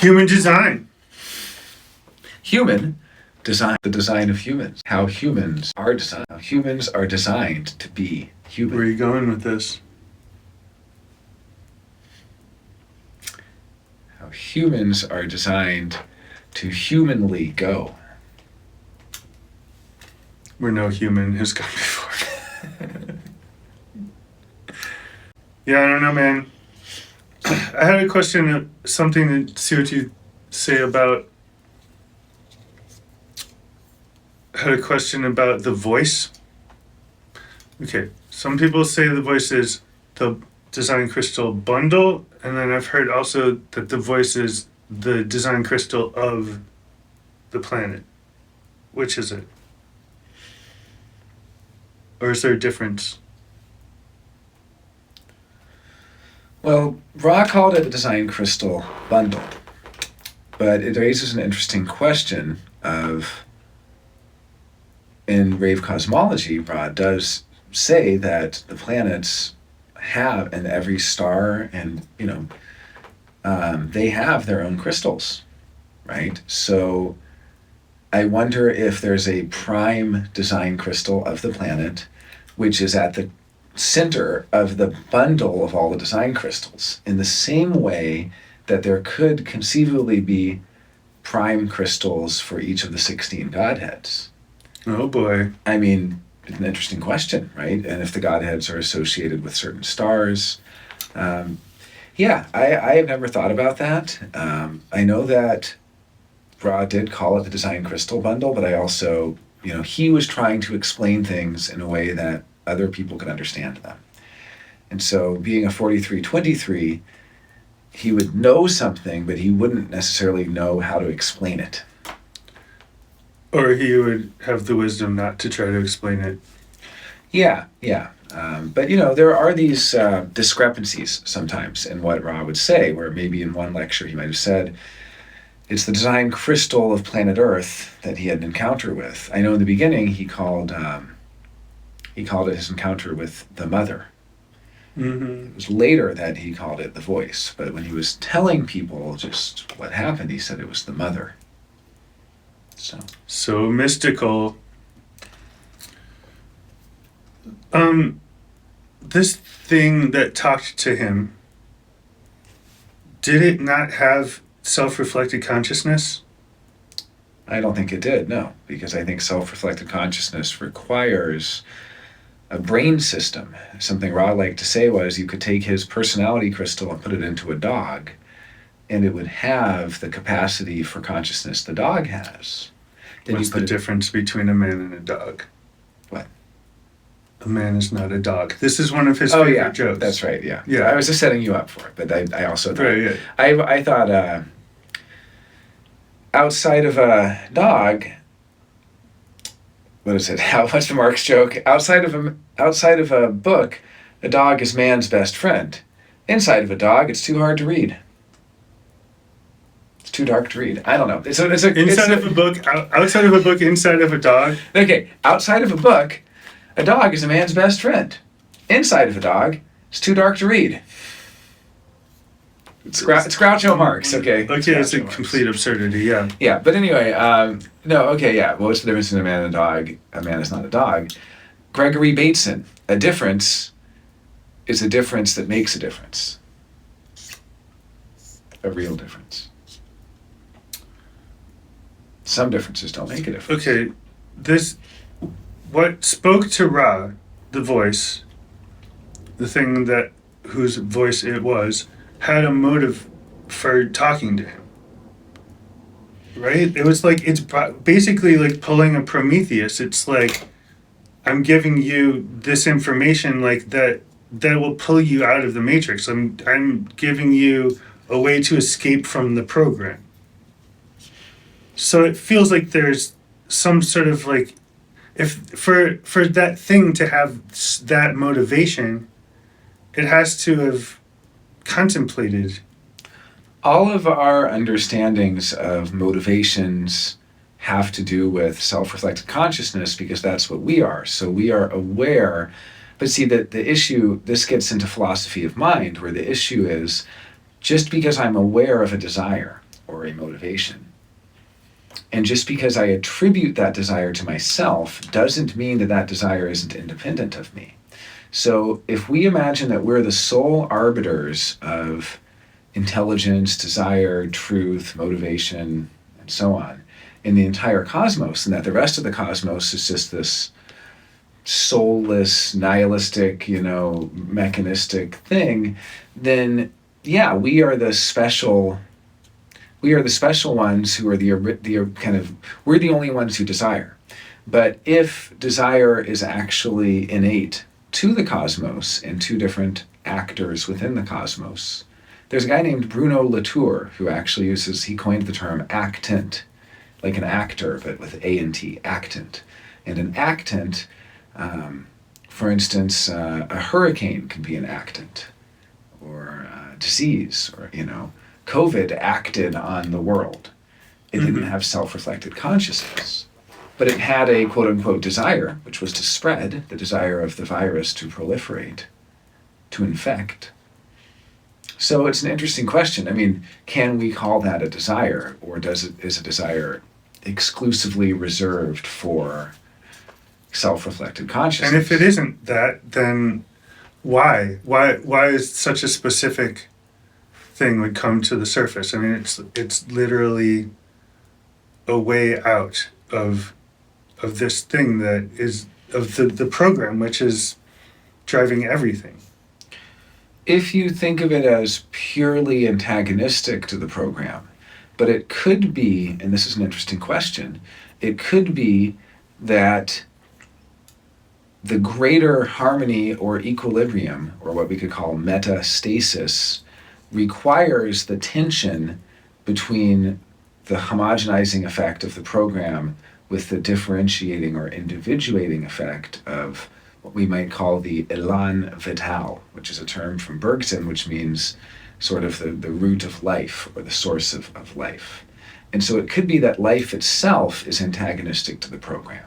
Human design. Human design, the design of humans. How humans are designed. How humans are designed to be human. Where are you going with this? How humans are designed to humanly go. Where no human has gone before. Yeah, I don't know, man. I had a question, something to see what you say about. I had a question about the voice. Okay, some people say the voice is the design crystal bundle, and then I've heard also that the voice is the design crystal of the planet. Which is it? Or is there a difference? Well, Ra called it a design crystal bundle, but it raises an interesting question of, in rave cosmology, Ra does say that the planets have, and every star, and they have their own crystals, right? So I wonder if there's a prime design crystal of the planet, which is at the center of the bundle of all the design crystals, in the same way that there could conceivably be prime crystals for each of the 16 Godheads. Oh boy. I mean, it's an interesting question, right? And if the Godheads are associated with certain stars. Yeah, I have never thought about that. I know that Ra did call it the design crystal bundle, but I also, he was trying to explain things in a way that other people could understand them. And so being a 4323, he would know something, but he wouldn't necessarily know how to explain it. Or he would have the wisdom not to try to explain it. Yeah. But, there are these discrepancies sometimes in what Ra would say, where maybe in one lecture he might have said, it's the design crystal of planet Earth that he had an encounter with. I know in the beginning he called it his encounter with the mother. Mm-hmm. It was later that he called it the voice, but when he was telling people just what happened, he said it was the mother. So mystical. This thing that talked to him, did it not have self-reflected consciousness? I don't think it did, no, because I think self-reflected consciousness requires a brain system. Something Ra liked to say was you could take his personality crystal and put it into a dog, and it would have the capacity for consciousness the dog has. Then What's the difference between a man and a dog? What? A man is not a dog. This is one of his favorite jokes. That's right, yeah. Yeah. I was just setting you up for it, but I also thought... Right, yeah. I thought outside of a dog... What is it? What's the Marx joke? Outside of a book, a dog is man's best friend. Inside of a dog, it's too hard to read. It's too dark to read. I don't know. Inside of a book, outside of a book, inside of a dog. Okay, outside of a book, a dog is a man's best friend. Inside of a dog, it's too dark to read. It's Groucho Marx, okay? Okay, it's a complete absurdity, yeah. Yeah, but anyway, well, what's the difference between a man and a dog? A man is not a dog. Gregory Bateson, a difference is a difference that makes a difference. A real difference. Some differences don't make a difference. Okay, what spoke to Ra, the voice, the thing that whose voice it was, had a motive for talking to him. Right? It was like, it's basically like pulling a Prometheus. It's like, I'm giving you this information like that will pull you out of the matrix. I'm giving you a way to escape from the program. So it feels like there's some sort of like, if for that thing to have that motivation, it has to have contemplated. All of our understandings of motivations have to do with self-reflected consciousness because that's what we are. So we are aware. But see, the issue, this gets into philosophy of mind, where the issue is just because I'm aware of a desire or a motivation. And just because I attribute that desire to myself doesn't mean that that desire isn't independent of me. So if we imagine that we're the sole arbiters of intelligence, desire, truth, motivation, and so on in the entire cosmos, and that the rest of the cosmos is just this soulless, nihilistic, mechanistic thing, then yeah, we are the special ones who are we're the only ones who desire. But if desire is actually innate to the cosmos and to different actors within the cosmos, there's a guy named Bruno Latour who actually he coined the term actant, like an actor, but with A-N-T, actant. And an actant, for instance, a hurricane can be an actant, or disease, or, COVID acted on the world. It didn't have self-reflected consciousness, but it had a quote-unquote desire, which was to spread, the desire of the virus to proliferate, to infect. So it's an interesting question. I mean, can we call that a desire, or is a desire exclusively reserved for self-reflected consciousness? And if it isn't that, then why? Why is such a specific thing would come to the surface? I mean, it's literally a way out of this thing that is of the program, which is driving everything. If you think of it as purely antagonistic to the program, but it could be, and this is an interesting question, it could be that the greater harmony or equilibrium, or what we could call metastasis, requires the tension between the homogenizing effect of the program with the differentiating or individuating effect of what we might call the élan vital, which is a term from Bergson, which means sort of the root of life, or the source of life. And so it could be that life itself is antagonistic to the program.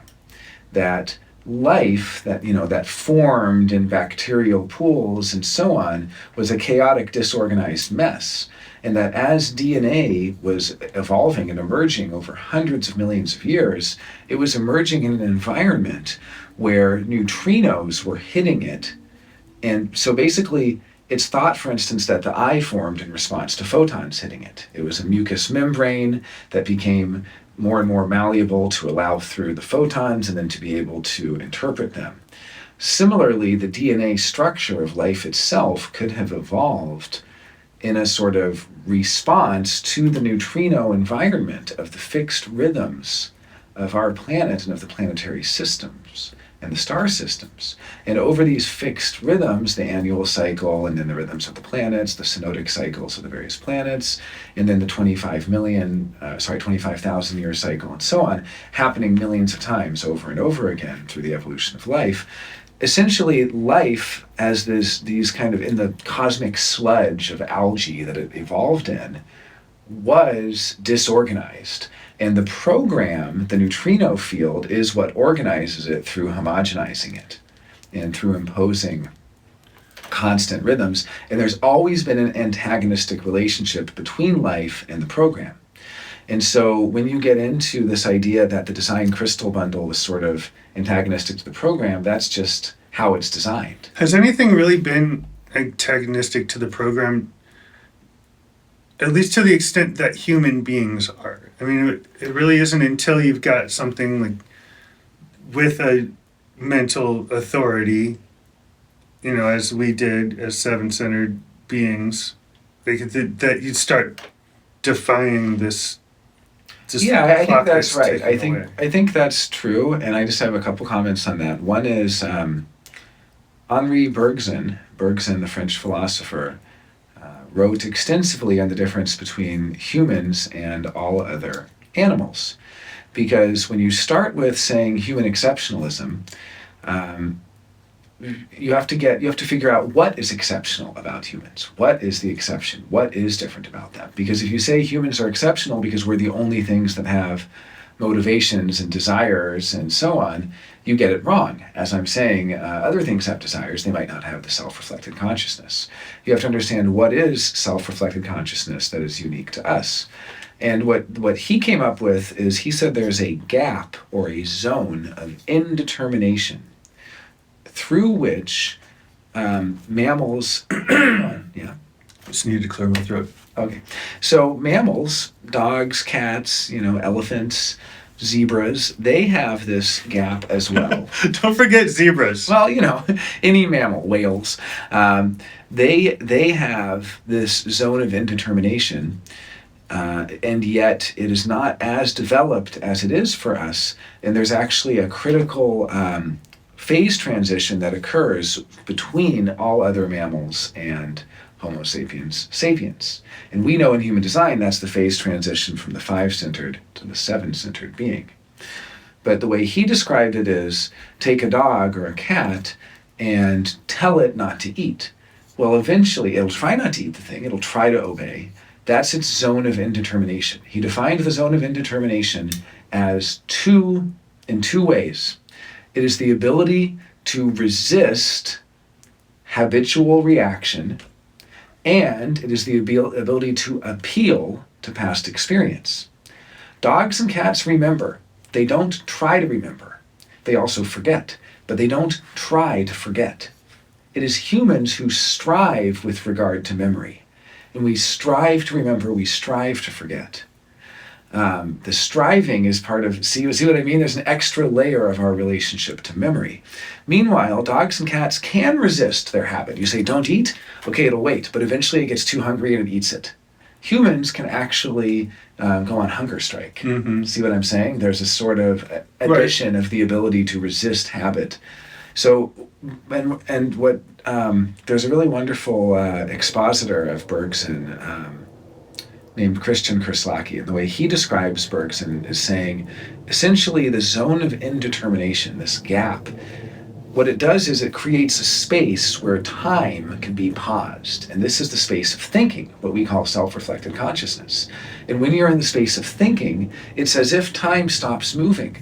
That life that formed in bacterial pools and so on was a chaotic, disorganized mess. And that as DNA was evolving and emerging over hundreds of millions of years, it was emerging in an environment where neutrinos were hitting it. And so basically, it's thought, for instance, that the eye formed in response to photons hitting it. It was a mucous membrane that became more and more malleable to allow through the photons and then to be able to interpret them. Similarly, the DNA structure of life itself could have evolved in a sort of response to the neutrino environment of the fixed rhythms of our planet and of the planetary systems and the star systems. And over these fixed rhythms, the annual cycle, and then the rhythms of the planets, the synodic cycles of the various planets, and then the 25,000 year cycle, and so on, happening millions of times over and over again through the evolution of life. Essentially, life, as these kind of in the cosmic sludge of algae that it evolved in, was disorganized. And the program, the neutrino field, is what organizes it through homogenizing it and through imposing constant rhythms. And there's always been an antagonistic relationship between life and the program. And so when you get into this idea that the design crystal bundle is sort of antagonistic to the program, that's just how it's designed. Has anything really been antagonistic to the program, at least to the extent that human beings are? I mean, it really isn't until you've got something like with a mental authority, as we did as seven-centered beings, that you start defying this. Yeah, I think that's right. I think that's true, and I just have a couple comments on that. One is Henri Bergson, the French philosopher, wrote extensively on the difference between humans and all other animals. Because when you start with saying human exceptionalism, you have to figure out what is exceptional about humans. What is the exception? What is different about them? Because if you say humans are exceptional because we're the only things that have motivations and desires and so on, you get it wrong. As I'm saying, other things have desires. They might not have the self-reflected consciousness. You have to understand what is self-reflected consciousness that is unique to us. And what he came up with is he said there's a gap or a zone of indetermination through which mammals, yeah. Just needed to clear my throat. Okay. So mammals, dogs, cats, elephants, zebras, they have this gap as well. Don't forget zebras. Well, any mammal, whales, they have this zone of indetermination, and yet it is not as developed as it is for us. And there's actually a critical phase transition that occurs between all other mammals and Homo sapiens. And we know in human design that's the phase transition from the 5-centered to the 7-centered being. But the way he described it is, take a dog or a cat and tell it not to eat. Well, eventually it'll try not to eat the thing, it'll try to obey. That's its zone of indetermination. He defined the zone of indetermination as in two ways. It is the ability to resist habitual reaction, and it is the ability to appeal to past experience. Dogs and cats remember. They don't try to remember. They also forget, but they don't try to forget. It is humans who strive with regard to memory. And we strive to remember, we strive to forget. The striving is part of, see what I mean? There's an extra layer of our relationship to memory. Meanwhile, dogs and cats can resist their habit. You say, don't eat? Okay, it'll wait, but eventually it gets too hungry and it eats it. Humans can actually go on hunger strike. Mm-hmm. See what I'm saying? There's a sort of addition of the ability to resist habit. So, and what, there's a really wonderful expositor of Bergson named Christian Kerslake, and the way he describes Bergson is saying, essentially the zone of indetermination, this gap, what it does is it creates a space where time can be paused. And this is the space of thinking, what we call self-reflected consciousness. And when you're in the space of thinking, it's as if time stops moving.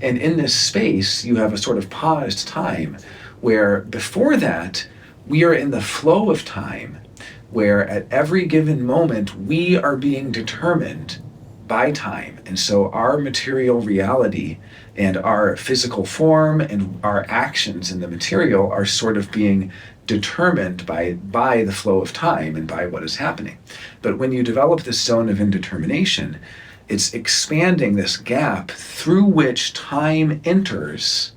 And in this space, you have a sort of paused time where before that, we are in the flow of time, where at every given moment, we are being determined by time. And so our material reality and our physical form and our actions in the material are sort of being determined by the flow of time and by what is happening. But when you develop this zone of indetermination, it's expanding this gap through which time enters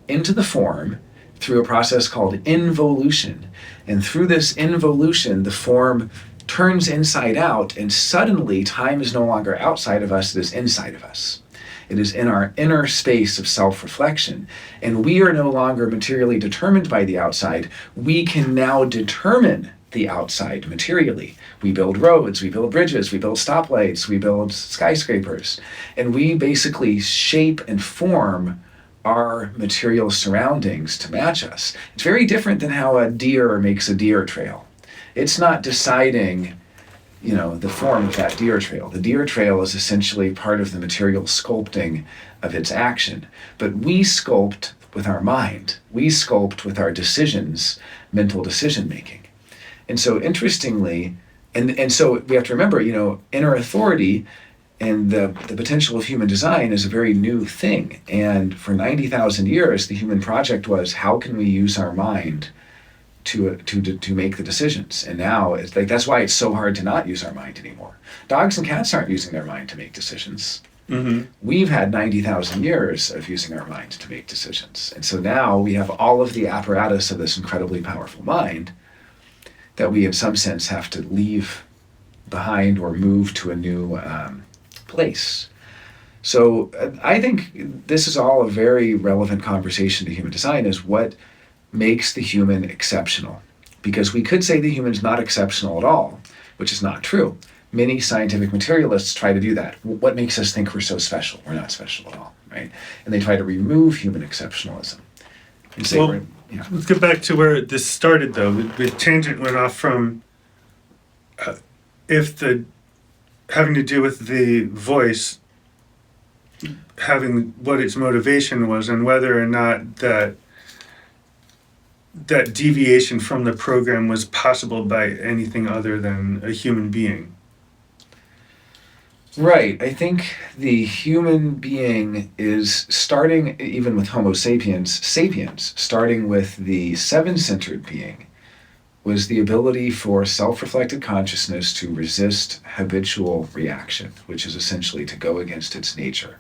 into the form through a process called involution. And through this involution, the form turns inside out, and suddenly time is no longer outside of us, it is inside of us. It is in our inner space of self-reflection. And we are no longer materially determined by the outside. We can now determine the outside materially. We build roads, we build bridges, we build stoplights, we build skyscrapers. And we basically shape and form our material surroundings to match us. It's very different than how a deer makes a deer trail. It's not deciding, the form of that deer trail. The deer trail is essentially part of the material sculpting of its action. But we sculpt with our mind. We sculpt with our decisions, mental decision making. And so interestingly, and so we have to remember, inner authority and the potential of human design is a very new thing. And for 90,000 years, the human project was, how can we use our mind to make the decisions? And now it's like, that's why it's so hard to not use our mind anymore. Dogs and cats aren't using their mind to make decisions. Mm-hmm. We've had 90,000 years of using our mind to make decisions. And so now we have all of the apparatus of this incredibly powerful mind that we in some sense have to leave behind or move to a new place. So I think this is all a very relevant conversation to human design, is what makes the human exceptional. Because we could say the human's not exceptional at all, which is not true. Many scientific materialists try to do that. What makes us think we're so special? We're not special at all, right? And they try to remove human exceptionalism. And say Let's get back to where this started, though. The tangent went off from having to do with the voice. having what its motivation was and whether or not that deviation from the program was possible by anything other than a human being. Right. I think the human being is starting, even with Homo sapiens, starting with the seven-centered being, was the ability for self-reflected consciousness to resist habitual reaction, which is essentially to go against its nature.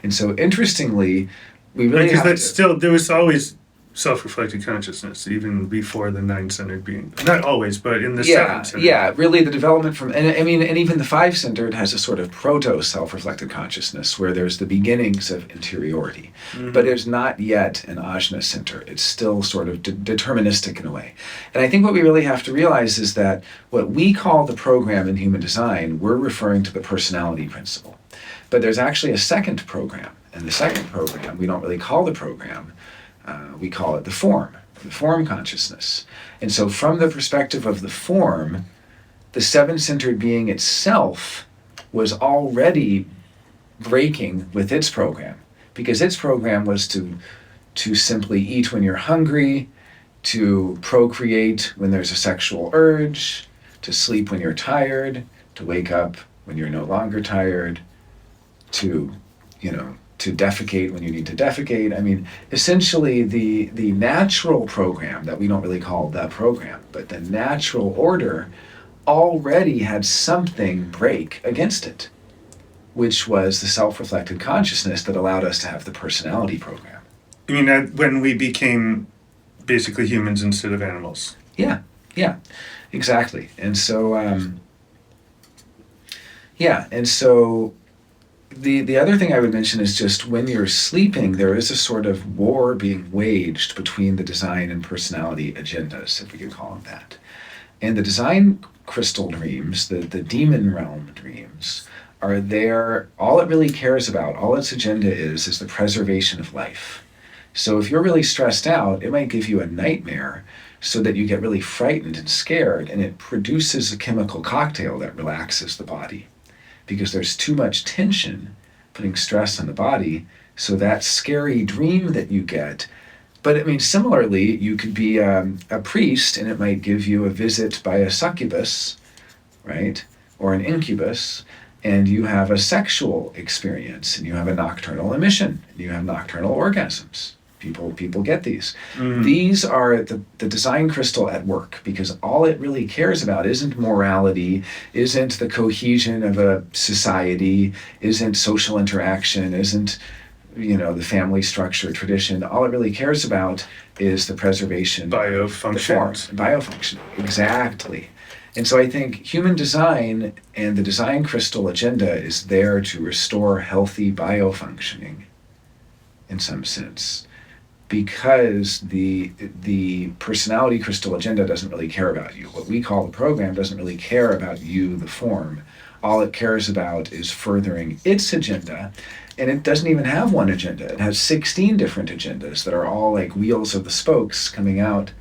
And so, interestingly, we really Because have that's to, still, there was always self-reflected consciousness, even before the nine-centered being. Not always, but in the seven-centered. yeah, really the development from, and I mean, and even the five-centered has a sort of proto-self-reflected consciousness where there's the beginnings of interiority, but there's not yet an ajna center. It's still sort of deterministic in a way. And I think what we really have to realize is that what we call the program in human design, we're referring to the personality principle. But there's actually a second program, and the second program, we don't really call the program, we call it the form consciousness. And so from the perspective of the form, the seven-centered being itself was already breaking with its program, because its program was to simply eat when you're hungry, to procreate when there's a sexual urge, to sleep when you're tired, to wake up when you're no longer tired, to defecate when you need to defecate. I mean, essentially the natural program that we don't really call the program, but the natural order already had something break against it, which was the self-reflected consciousness that allowed us to have the personality program. I mean, when we became basically humans instead of animals. Yeah, exactly. And so, The other thing I would mention is just when you're sleeping, there is a sort of war being waged between the design and personality agendas, if we could call them that. And the design crystal dreams, the demon realm dreams, are there, all it really cares about, all its agenda is the preservation of life. So if you're really stressed out, it might give you a nightmare so that you get really frightened and scared, and it produces a chemical cocktail that relaxes the body. Because there's too much tension putting stress on the body, so that scary dream that you get. But I mean, similarly, you could be a priest and it might give you a visit by a succubus, right? Or an incubus, and you have a sexual experience and you have a nocturnal emission and you have nocturnal orgasms. People get these. These are the design crystal at work, because all it really cares about isn't morality, isn't the cohesion of a society, isn't social interaction, isn't the family structure, tradition. All it really cares about is the preservation Biofunction. The form, biofunction, exactly. And so I think human design and the design crystal agenda is there to restore healthy biofunctioning in some sense. Because the personality crystal agenda doesn't really care about you. What we call the program doesn't really care about you, the form. All it cares about is furthering its agenda, and it doesn't even have one agenda. It has 16 different agendas that are all like wheels of the spokes coming out,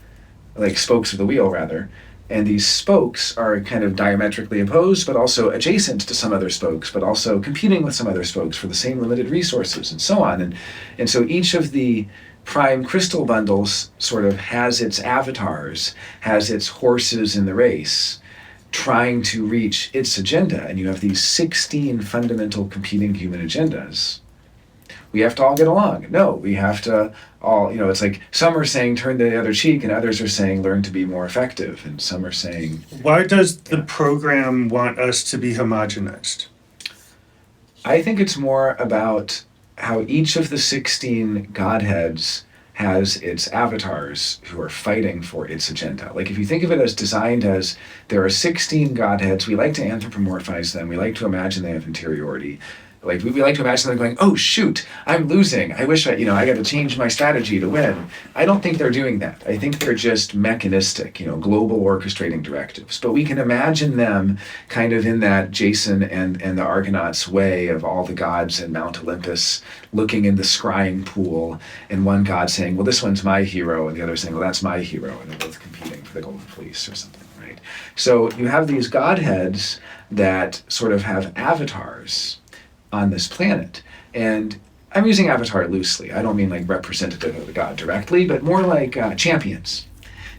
like spokes of the wheel rather, and these spokes are kind of diametrically opposed, but also adjacent to some other spokes, but also competing with some other spokes for the same limited resources, and so on. And so each of the prime crystal bundles sort of has its avatars, has its horses in the race, trying to reach its agenda, and you have these 16 fundamental competing human agendas. We have to all get along. No, we have to all, it's like some are saying turn the other cheek, and others are saying learn to be more effective, and some are saying... Why does the program want us to be homogenized? I think it's more about how each of the 16 godheads has its avatars who are fighting for its agenda. Like if you think of it as designed as there are 16 godheads, we like to anthropomorphize them, we like to imagine they have interiority. Like we like to imagine them going, oh shoot, I'm losing. I wish I got to change my strategy to win. I don't think they're doing that. I think they're just mechanistic, global orchestrating directives. But we can imagine them kind of in that Jason and the Argonauts way of all the gods in Mount Olympus looking in the scrying pool, and one god saying, well, this one's my hero, and the other saying, well, that's my hero, and they're both competing for the golden fleece or something, right? So you have these godheads that sort of have avatars on this planet. And I'm using avatar loosely. I don't mean like representative of the god directly, but more like champions.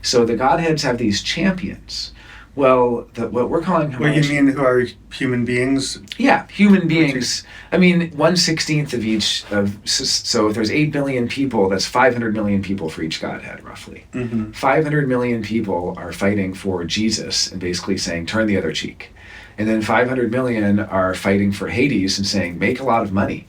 So the Godheads have these champions. Well, what we're calling What you mean, who are human beings? Yeah, human beings. I mean, 1/16 of each so if there's 8 billion people, that's 500 million people for each Godhead, roughly. 500 million people are fighting for Jesus and basically saying, turn the other cheek. And then 500 million are fighting for Hades and saying, make a lot of money.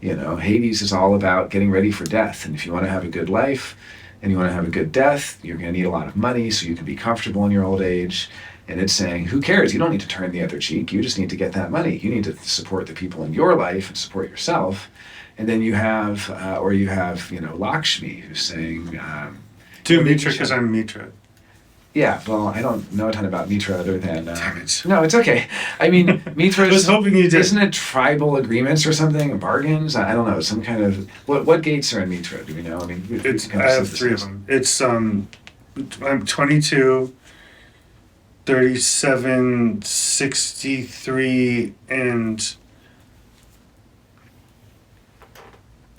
Hades is all about getting ready for death. And if you want to have a good life and you want to have a good death, you're going to need a lot of money so you can be comfortable in your old age. And it's saying, who cares? You don't need to turn the other cheek. You just need to get that money. You need to support the people in your life and support yourself. And then you have Lakshmi, who's saying... Do Mitra because I'm Mitra. Yeah, well, I don't know a ton about Mitra other than... Damn it. No, it's okay. I mean, Mitra I was hoping you did. Isn't it tribal agreements or something, bargains? I don't know, some kind of... What gates are in Mitra, do we know? I mean, I have 3 of them. It's I'm 22, 37, 63, and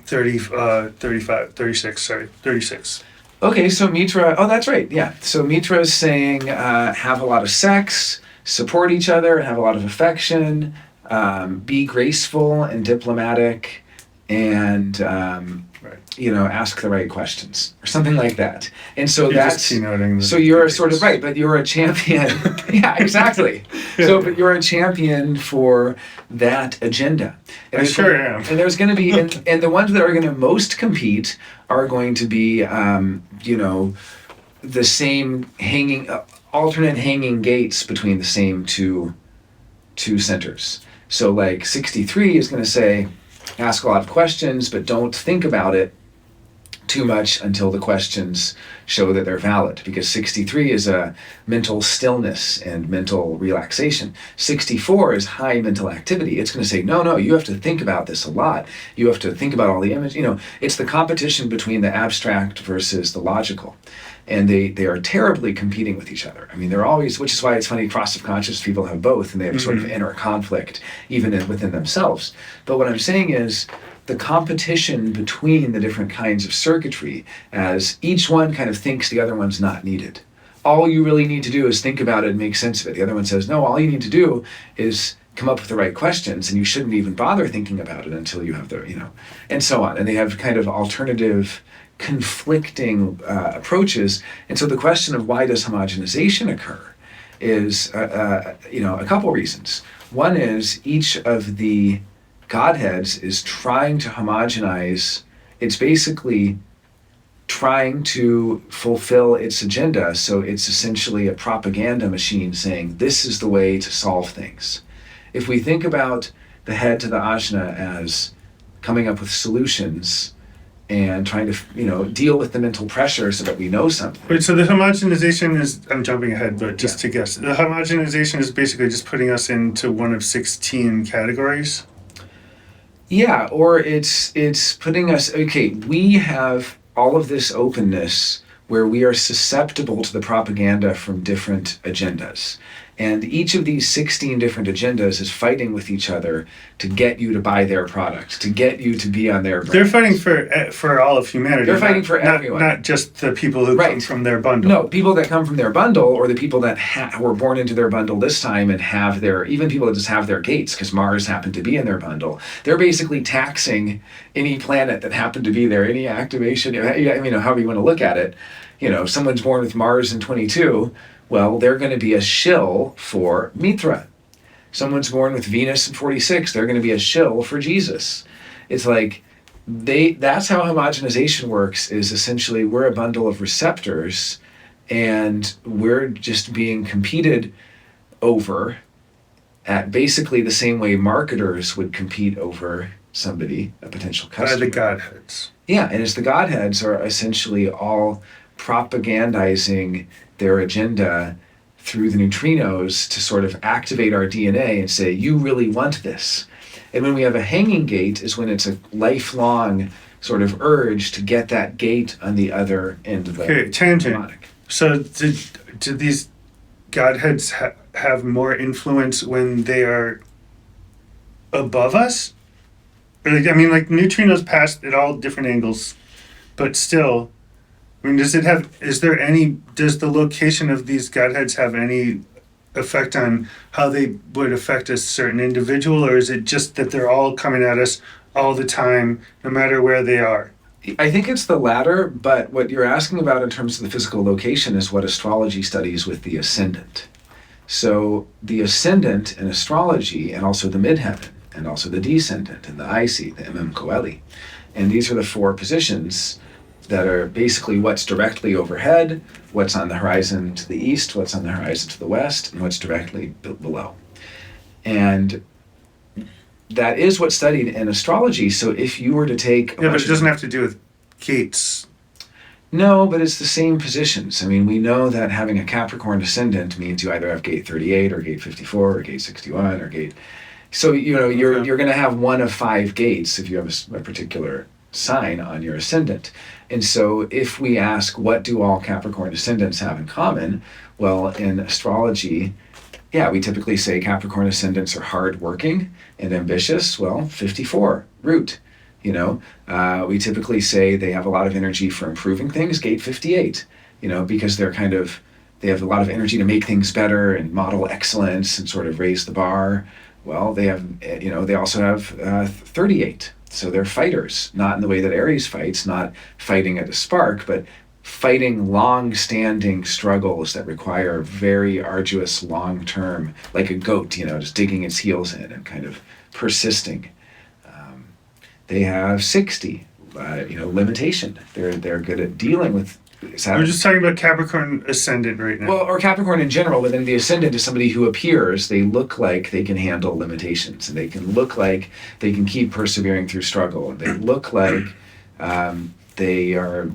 36. Okay, so Mitra, oh, that's right, yeah. So Mitra is saying have a lot of sex, support each other, have a lot of affection, be graceful and diplomatic, and ask the right questions or something like that. And so you're sort of right, but you're a champion. Yeah, exactly. Yeah. So, but you're a champion for that agenda. And I sure am. And there's going to be, and the ones that are going to most compete are going to be, the same alternate hanging gates between the same two centers. So like 63 is going to say, ask a lot of questions, but don't think about it too much until the questions show that they're valid, because 63 is a mental stillness and mental relaxation. 64 is high mental activity. It's going to say, no, you have to think about this a lot. You have to think about all the images. It's the competition between the abstract versus the logical. And they are terribly competing with each other. I mean, they're always, which is why it's funny, cross of conscious people have both, and they have sort of inner conflict even within themselves. But what I'm saying is, the competition between the different kinds of circuitry, as each one kind of thinks the other one's not needed. All you really need to do is think about it and make sense of it. The other one says, no, all you need to do is come up with the right questions, and you shouldn't even bother thinking about it until you have and so on. And they have kind of alternative, conflicting approaches. And so the question of why does homogenization occur is, a couple reasons. One is each of the Godheads is trying to homogenize. It's basically trying to fulfill its agenda. So it's essentially a propaganda machine saying, this is the way to solve things. If we think about the head to the ajna as coming up with solutions and trying to, deal with the mental pressure so that we know something. Wait, so the homogenization is, I'm jumping ahead, but just to guess, the homogenization is basically just putting us into one of 16 categories? Yeah, or it's putting us, we have all of this openness where we are susceptible to the propaganda from different agendas. And each of these 16 different agendas is fighting with each other to get you to buy their product, to get you to be on their brand. They're fighting for all of humanity. They're fighting for everyone. Not just the people who come from their bundle. No, people that come from their bundle, or the people that were born into their bundle this time and have even people that just have their gates because Mars happened to be in their bundle. They're basically taxing any planet that happened to be there, any activation, however you want to look at it. If someone's born with Mars in 22, well, they're going to be a shill for Mitra. Someone's born with Venus in 46, they're going to be a shill for Jesus. It's like, that's how homogenization works, is essentially we're a bundle of receptors and we're just being competed over at basically the same way marketers would compete over somebody, a potential customer. By the Godheads. Yeah, and as the Godheads are essentially all propagandizing their agenda through the neutrinos to sort of activate our DNA and say, you really want this. And when we have a hanging gate is when it's a lifelong sort of urge to get that gate on the other end of the tangent. harmonic. So did these Godheads have more influence when they are above us? Or like, I mean, like neutrinos pass at all different angles, but still, I mean, does the location of these godheads have any effect on how they would affect a certain individual, or is it just that they're all coming at us all the time, no matter where they are? I think it's the latter, but what you're asking about in terms of the physical location is what astrology studies with the ascendant. So the ascendant in astrology, and also the midheaven, and also the descendant, and the IC, the Coeli. And these are the four positions that are basically what's directly overhead, what's on the horizon to the east, what's on the horizon to the west, and what's directly below. And that is what's studied in astrology. So if you were to take... Yeah, but it doesn't have to do with gates. No, but it's the same positions. I mean, we know that having a Capricorn ascendant means you either have gate 38 or gate 54 or gate 61 or gate... So, you're going to have one of 5 gates if you have a particular sign on your ascendant. And so if we ask, what do all Capricorn ascendants have in common? Well, in astrology, yeah, we typically say Capricorn ascendants are hardworking and ambitious. Well, 54, root. We typically say they have a lot of energy for improving things, gate 58, because they have a lot of energy to make things better and model excellence and sort of raise the bar. Well, they also have 38. So they're fighters, not in the way that Aries fights, not fighting at a spark, but fighting long-standing struggles that require very arduous, long-term, like a goat, just digging its heels in and kind of persisting. They have 60, limitation. They're good at dealing with. We're just talking about Capricorn ascendant right now. Well, or Capricorn in general, but then the ascendant is somebody who appears, they look like they can handle limitations, and they can look like they can keep persevering through struggle, and they look like they are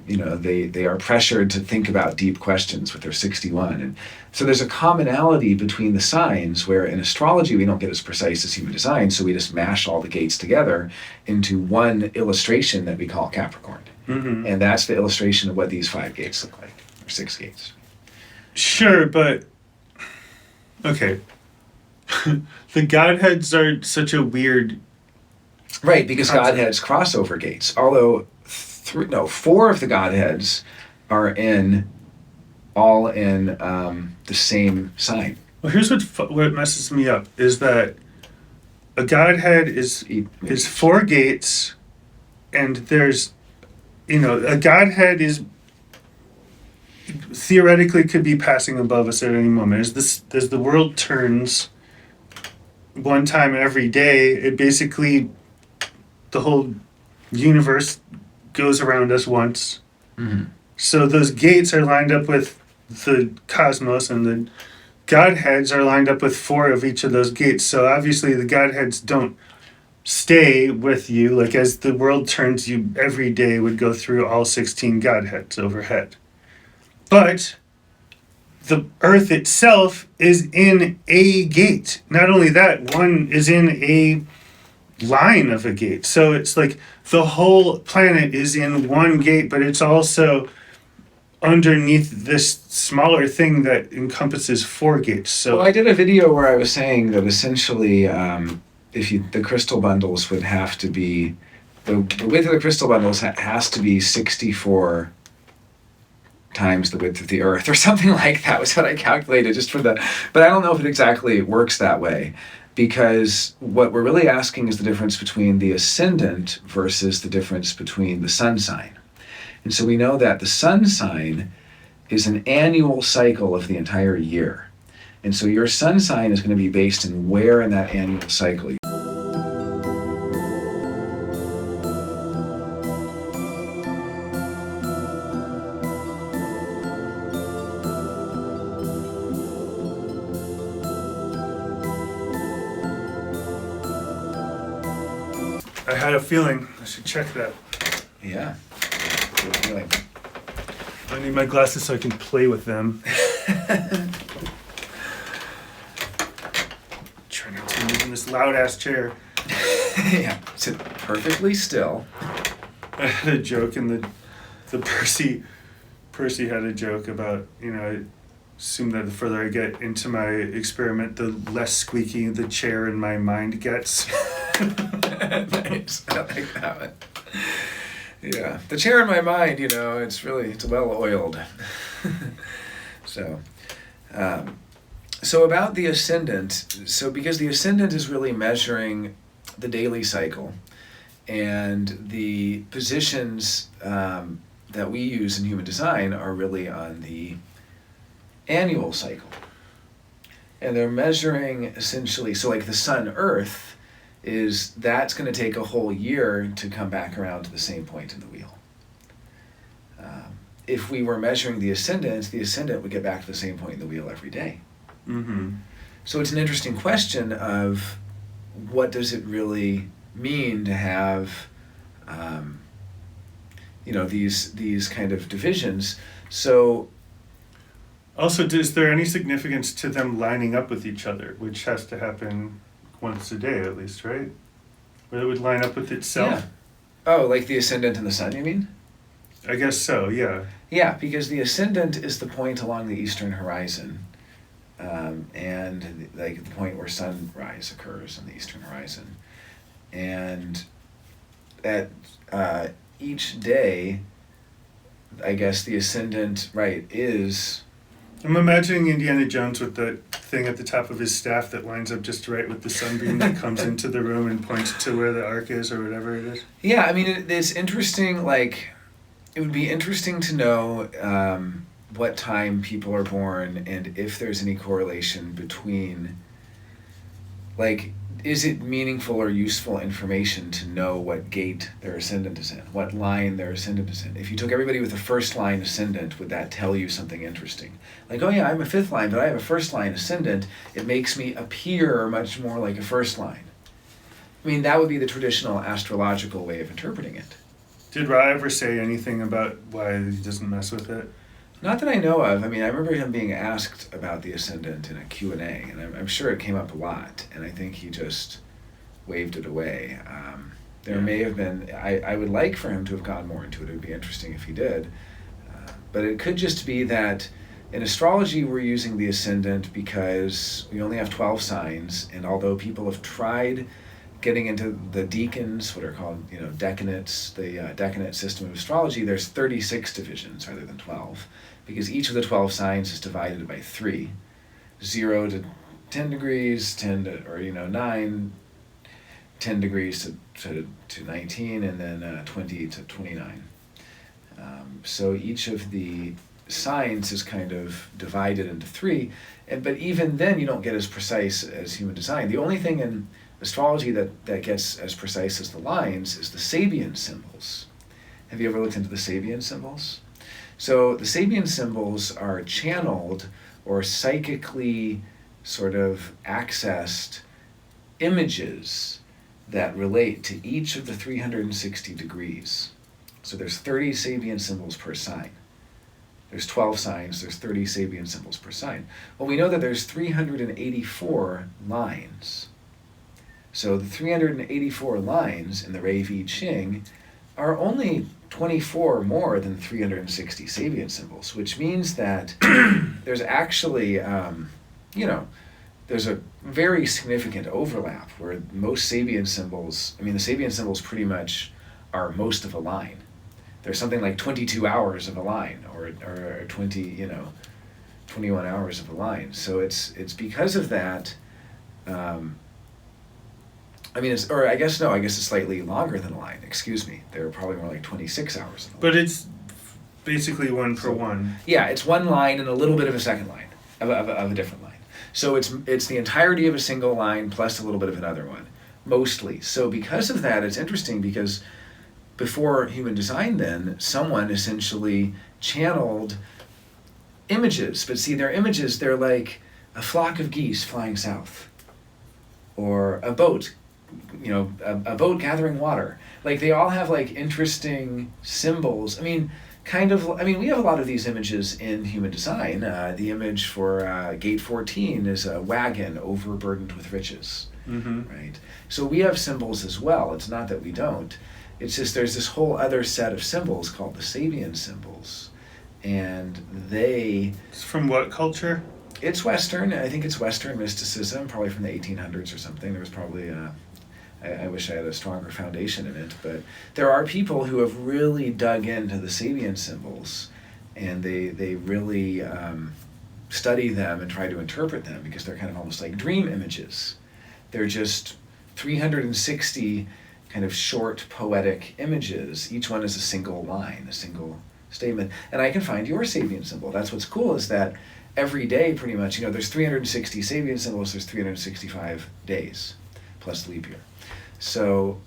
pressured to think about deep questions with their 61. And so there's a commonality between the signs where in astrology we don't get as precise as human design, so we just mash all the gates together into one illustration that we call Capricorn. Mm-hmm. And that's the illustration of what these 5 gates look like, or 6 gates. Sure, but okay. The godheads are such a weird... Right, because godheads cross over gates. Although 4 of the godheads are all in the same sign. Well, here's what messes me up, is that a godhead is 4 gates, and there's... a godhead is theoretically could be passing above us at any moment. As the world turns one time every day, it basically, the whole universe goes around us once. Mm-hmm. So those gates are lined up with the cosmos, and the godheads are lined up with 4 of each of those gates. So obviously the godheads don't stay with you, like as the world turns, you every day would go through all 16 godheads overhead. But the earth itself is in a gate. Not only that, one is in a line of a gate. So it's like the whole planet is in one gate, but it's also underneath this smaller thing that encompasses 4 gates. So I did a video where I was saying that essentially the crystal bundles would have to be, the width of the crystal bundles has to be 64 times the width of the earth or something like that was what I calculated but I don't know if it exactly works that way, because what we're really asking is the difference between the ascendant versus the difference between the sun sign. And so we know that the sun sign is an annual cycle of the entire year. And so your sun sign is going to be based in where in that annual cycle. I had a feeling I should check that. Yeah. Good feeling. I need my glasses so I can play with them. Try not to move in this loud ass chair. Yeah. Sit perfectly still. I had a joke in the Percy had a joke about, I assume that the further I get into my experiment, the less squeaky the chair in my mind gets. Nice. I like that one. Yeah, the chair in my mind, it's well oiled. So, so about the ascendant, because the ascendant is really measuring the daily cycle, and the positions that we use in human design are really on the annual cycle. And they're measuring essentially, so like the sun, Earth, that's going to take a whole year to come back around to the same point in the wheel. If we were measuring the ascendant would get back to the same point in the wheel every day. Mm-hmm. So it's an interesting question of what does it really mean to have, these kind of divisions. So Also, is there any significance to them lining up with each other, which has to happen once a day at least, right? Where it would line up with itself? yeah. Oh, like the ascendant and the sun, you mean? I guess so, yeah. Yeah, because the ascendant is the point along the eastern horizon, and like the point where sunrise occurs on the eastern horizon. And at each day, I guess the ascendant, right, is... I'm imagining Indiana Jones with the thing at the top of his staff that lines up just right with the sunbeam that comes into the room and points to where the arc is or whatever it is. Yeah, I mean, it's interesting, like, it would be interesting to know what time people are born and if there's any correlation between, like, is it meaningful or useful information to know what gate their ascendant is in, what line their ascendant is in? If you took everybody with a first line ascendant, would that tell you something interesting? Like, oh yeah, I'm a fifth line, but I have a first line ascendant. It makes me appear much more like a first line. I mean, that would be the traditional astrological way of interpreting it. Did Ra ever say anything about why he doesn't mess with it? Not that I know of. I mean, I remember him being asked about the ascendant in a Q&A, and I'm sure it came up a lot, and I think he just waved it away. There may have been, I would like for him to have gone more into it. It would be interesting if he did. But it could just be that in astrology we're using the ascendant because we only have 12 signs, and although people have tried getting into the decans, what are called, decanates, the decanate system of astrology, there's 36 divisions rather than 12, because each of the 12 signs is divided by 3, 0 to 10 degrees, 10 to, 9, 10 degrees to 19, and then 20 to 29. So each of the signs is kind of divided into 3, but even then you don't get as precise as human design. The only thing in astrology that gets as precise as the lines is the Sabian symbols. Have you ever looked into the Sabian symbols? So the Sabian symbols are channeled or psychically sort of accessed images that relate to each of the 360 degrees. So there's 30 Sabian symbols per sign. There's 12 signs, there's 30 Sabian symbols per sign. Well, we know that there's 384 lines. So the 384 lines in the Rei Vi Ching are only 24 more than 360 Sabian symbols, which means that there's actually, there's a very significant overlap where most Sabian symbols, the Sabian symbols pretty much are most of a line. There's something like 22 hours of a line, or 21 hours of a line. So it's because of that. I guess it's slightly longer than a line. Excuse me. They're probably more like 26 hours. But it's basically one per one. Yeah, it's one line and a little bit of a second line of a different line. So it's the entirety of a single line plus a little bit of another one, mostly. So because of that, it's interesting because before human design then, someone essentially channeled images. But see, their images, they're like a flock of geese flying south. Or a boat, a boat gathering water. Like they all have like interesting symbols. We have a lot of these images in human design. The image for gate 14 is a wagon overburdened with riches, right? So we have symbols as well. It's not that we don't. It's just there's this whole other set of symbols called the Sabian symbols. And It's from what culture? It's Western. I think it's Western mysticism, probably from the 1800s or something. There was probably I wish I had a stronger foundation in it, but there are people who have really dug into the Sabian symbols, and they really study them and try to interpret them, because they're kind of almost like dream images. They're just 360 kind of short poetic images. Each one is a single line, a single statement. And I can find your Sabian symbol. That's what's cool, is that every day pretty much, there's 360 Sabian symbols, there's 365 days, plus leap year. So,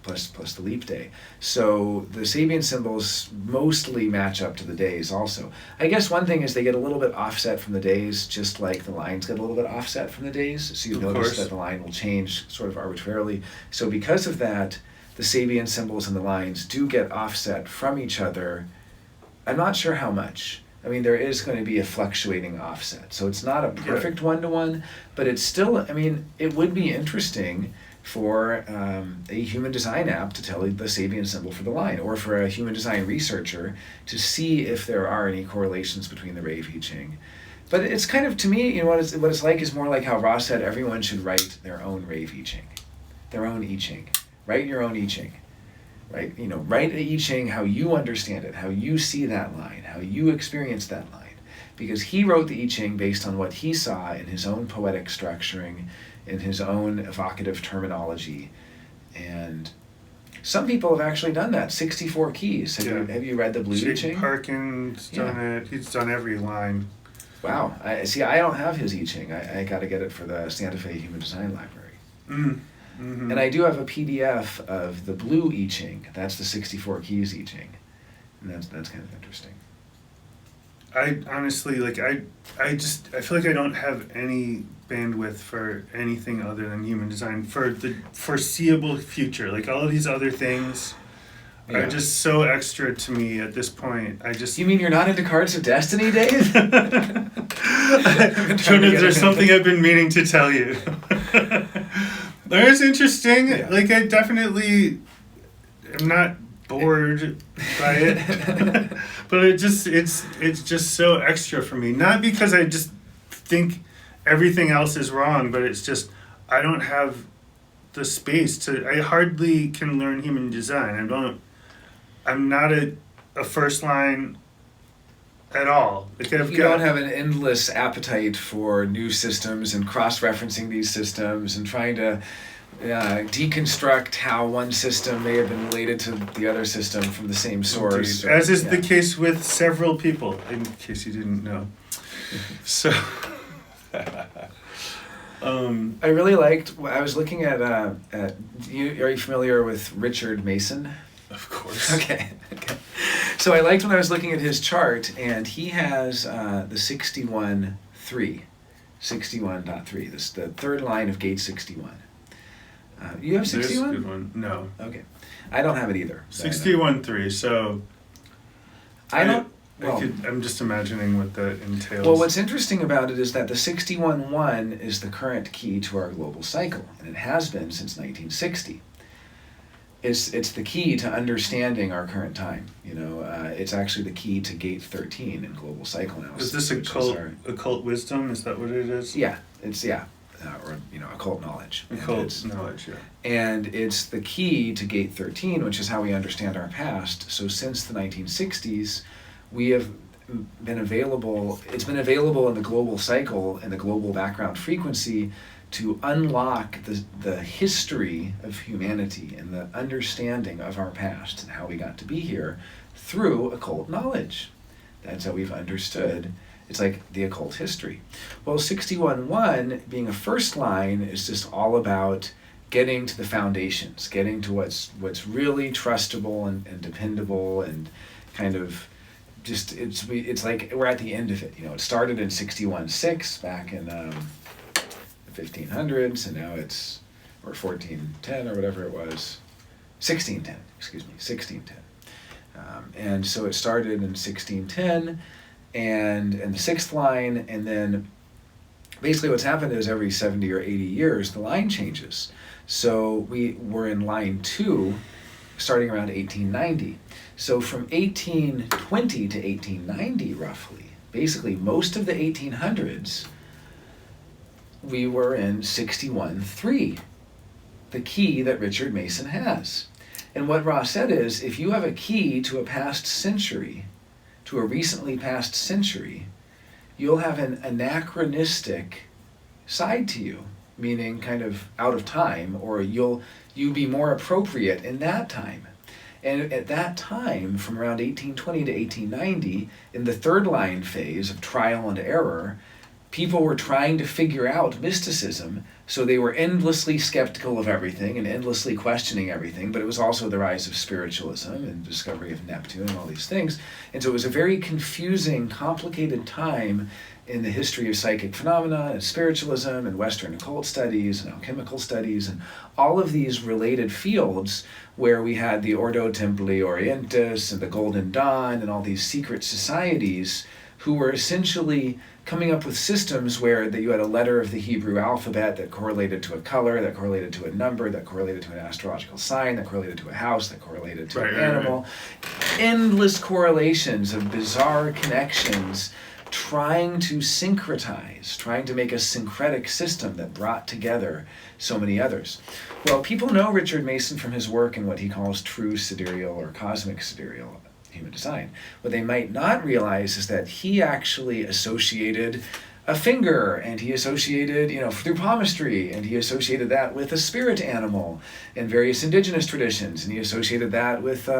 plus the leap day. So the Sabian symbols mostly match up to the days also. I guess one thing is they get a little bit offset from the days, just like the lines get a little bit offset from the days. So you notice that the line will change sort of arbitrarily. So because of that, the Sabian symbols and the lines do get offset from each other. I'm not sure how much. I mean, there is going to be a fluctuating offset. So it's not a perfect one-to-one, but it's still, it would be interesting for a human design app to tell the Sabian symbol for the line, or for a human design researcher to see if there are any correlations between the Rave I Ching. But it's kind of, to me, what it's like is more like how Ross said everyone should write their own Rave I Ching, their own I Ching. Write your own I Ching. Right? Write a I Ching how you understand it, how you see that line, how you experience that line. Because he wrote the I Ching based on what he saw in his own poetic structuring, in his own evocative terminology. And some people have actually done that. 64 keys. Have you read the Blue I Ching? Parkin's done it. He's done every line. Wow. I don't have his I Ching. I got to get it for the Santa Fe Human Design Library. Mm-hmm. And I do have a PDF of the Blue I Ching. That's the 64 keys I Ching. And that's kind of interesting. I honestly, I feel like I don't have any bandwidth for anything other than human design for the foreseeable future. Like, all of these other things are just so extra to me at this point. You mean you're not into Cards of Destiny, Dave? Jonah, there's something I've been meaning to tell you. It's interesting. Yeah. Like, I definitely am not bored by it. But it's just so extra for me. Not because I just think everything else is wrong, but it's just I don't have the space I hardly can learn human design. I'm not a first line at all. Like, you don't have an endless appetite for new systems and cross-referencing these systems and trying to deconstruct how one system may have been related to the other system from the same source. Indeed. As is the case with several people, in case you didn't know. So, I really liked. I was looking at. Are you familiar with Richard Mason? Of course. Okay. So I liked when I was looking at his chart, and he has the 61.3, 61.3. This the third line of gate 61. You have 61? There's a good one. No. Okay. I don't have it either. 61.3. So I don't. I'm just imagining what that entails. Well, what's interesting about it is that the 61.1 is the current key to our global cycle, and it has been since 1960. It's the key to understanding our current time. It's actually the key to gate 13 in global cycle analysis. Is this occult wisdom? Is that what it is? Yeah, it's occult knowledge. Occult knowledge, yeah. And it's the key to gate 13, which is how we understand our past. So since the 1960s, we have been available. It's been available in the global cycle and the global background frequency to unlock the history of humanity and the understanding of our past and how we got to be here through occult knowledge. That's how we've understood. It's like the occult history. Well, 61.1 being a first line is just all about getting to the foundations, getting to what's really trustable and dependable, and kind of just it's like we're at the end of it. It started in 61.6 back in the 1500s, and now it's 1410 or whatever it was, 1610. Excuse me, 1610. And so it started in 1610, and the sixth line, and then basically what's happened is every 70 or 80 years the line changes. So we were in line 2 starting around 1890. So from 1820 to 1890 roughly, basically most of the 1800s, we were in 61.3. the key that Richard Mason has. And what Ross said is, if you have a key to a past century, to a recently past century, you'll have an anachronistic side to you, meaning kind of out of time, or you be more appropriate in that time. And at that time, from around 1820 to 1890, in the third line phase of trial and error, people were trying to figure out mysticism, so they were endlessly skeptical of everything and endlessly questioning everything, but it was also the rise of spiritualism and discovery of Neptune and all these things. And so it was a very confusing, complicated time in the history of psychic phenomena and spiritualism and Western occult studies and alchemical studies and all of these related fields where we had the Ordo Templi Orientis and the Golden Dawn and all these secret societies who were essentially coming up with systems where that you had a letter of the Hebrew alphabet that correlated to a color, that correlated to a number, that correlated to an astrological sign, that correlated to a house, that correlated to an animal. Endless correlations of bizarre connections, trying to syncretize, trying to make a syncretic system that brought together so many others. Well, people know Richard Mason from his work in what he calls true sidereal or cosmic sidereal human design. What they might not realize is that he actually associated a finger, and he associated, through palmistry, and he associated that with a spirit animal in various indigenous traditions, and he associated that with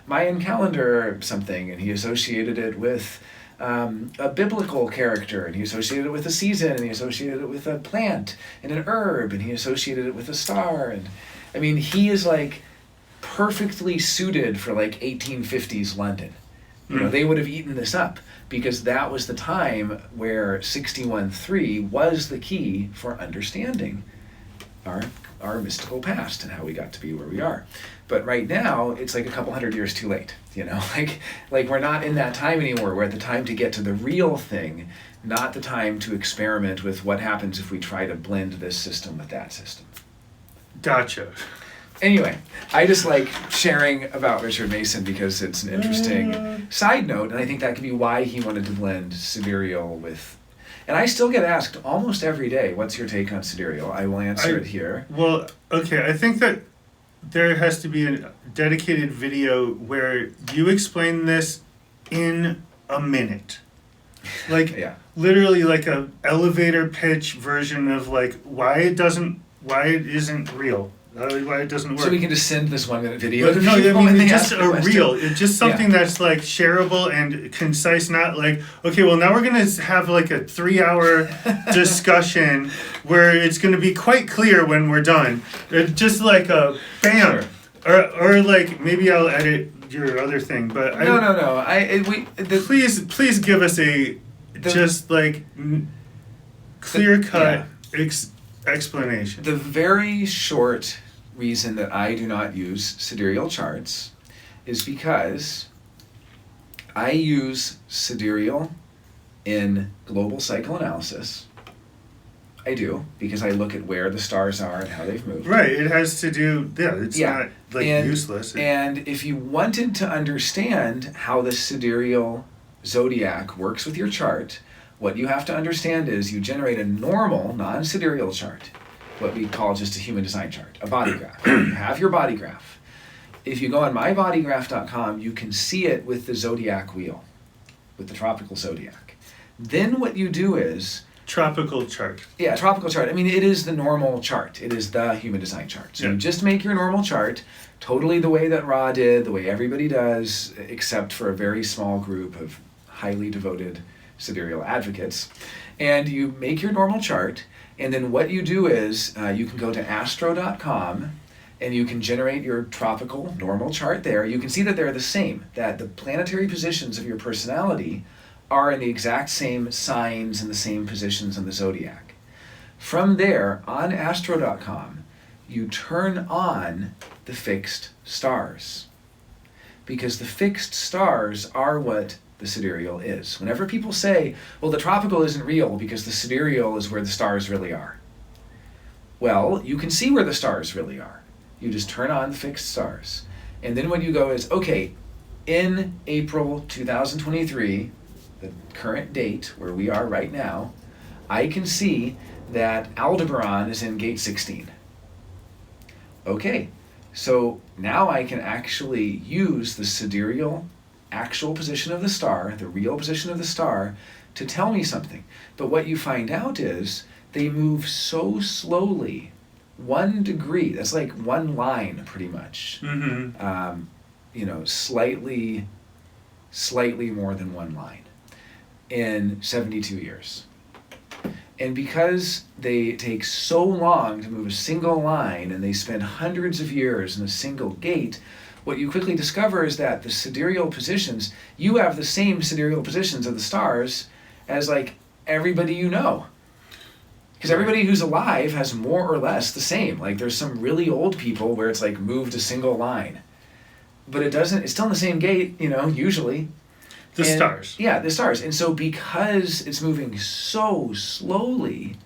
Mayan calendar or something, and he associated it with a biblical character, and he associated it with a season, and he associated it with a plant and an herb, and he associated it with a star. And I mean, he is like perfectly suited for like 1850s London. They would have eaten this up because that was the time where 61.3 was the key for understanding our mystical past and how we got to be where we are. But right now, it's like a couple hundred years too late, like we're not in that time anymore. We're at the time to get to the real thing, not the time to experiment with what happens if we try to blend this system with that system. Gotcha. Anyway, I just like sharing about Richard Mason because it's an interesting side note, and I think that could be why he wanted to blend sidereal with... And I still get asked almost every day, what's your take on sidereal? I will answer it here. Well, okay, I think that there has to be a dedicated video where you explain this in a minute. Like, literally like a elevator pitch version of like why it isn't real. Why it doesn't work. So we can just send this 1 minute video. But no, I mean, just a reel. It's just something that's like shareable and concise, not like, okay, well now we're going to have like a 3-hour discussion where it's going to be quite clear when we're done. It's just like a bam. Sure. Or like maybe I'll edit your other thing, but No. Please give us clear cut explanation. The very short reason that I do not use sidereal charts is because I use sidereal in global psychoanalysis. I do, because I look at where the stars are and how they've moved. Right, it has to do, it's not useless. And if you wanted to understand how the sidereal zodiac works with your chart, what you have to understand is you generate a normal, non-sidereal chart, what we call just a human design chart, a body graph. You have your body graph. If you go on mybodygraph.com, you can see it with the zodiac wheel, with the tropical zodiac. Then what you do is... Tropical chart. Yeah, tropical chart. I mean, it is the normal chart. It is the human design chart. So you just make your normal chart, totally the way that Ra did, the way everybody does, except for a very small group of highly devoted sidereal advocates. And you make your normal chart, and then what you do is you can go to astro.com and you can generate your tropical normal chart there. You can see that they're the same, that the planetary positions of your personality are in the exact same signs and the same positions in the zodiac. From there, on astro.com, you turn on the fixed stars, because the fixed stars are what the sidereal is. Whenever people say, well, the tropical isn't real because the sidereal is where the stars really are. Well, you can see where the stars really are. You just turn on the fixed stars. And then what you go is, okay, in April 2023, the current date where we are right now, I can see that Aldebaran is in gate 16. okay, so now I can actually use the sidereal actual position of the star, the real position of the star, to tell me something. But what you find out is they move so slowly, 1 degree, that's like one line pretty much. Slightly more than one line in 72 years. And because they take so long to move a single line and they spend hundreds of years in a single gate, what you quickly discover is that the sidereal positions, you have the same sidereal positions of the stars as like everybody you know. Because everybody who's alive has more or less the same. Like there's some really old people where it's like moved a single line. But it's still in the same gate, usually. The stars. Yeah, the stars. And so because it's moving so slowly,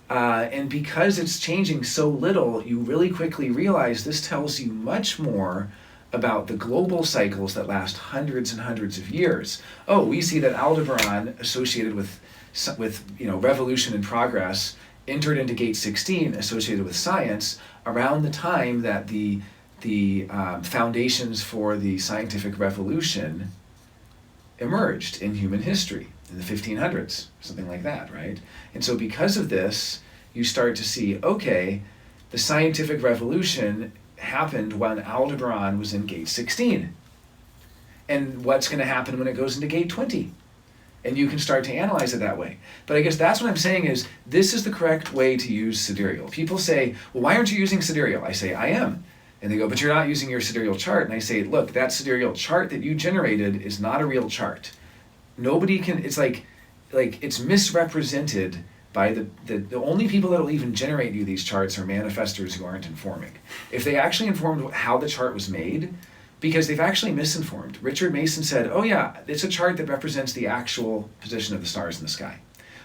and because it's changing so little, you really quickly realize this tells you much more about the global cycles that last hundreds and hundreds of years. Oh, we see that Aldebaran, associated with revolution and progress, entered into gate 16, associated with science, around the time that the foundations for the scientific revolution emerged in human history in the 1500s, something like that, right? And so because of this, you start to see, okay, the scientific revolution happened when Aldebaran was in gate 16. And what's going to happen when it goes into gate 20? And you can start to analyze it that way. But I guess that's what I'm saying is, this is the correct way to use sidereal. People say, well, why aren't you using sidereal? I say, I am. And they go, but you're not using your sidereal chart. And I say, look, that sidereal chart that you generated is not a real chart. Nobody can, it's like it's misrepresented by the only people that will even generate you these charts are manifestors who aren't informing. If they actually informed how the chart was made, because they've actually misinformed. Richard Mason said, oh yeah, it's a chart that represents the actual position of the stars in the sky,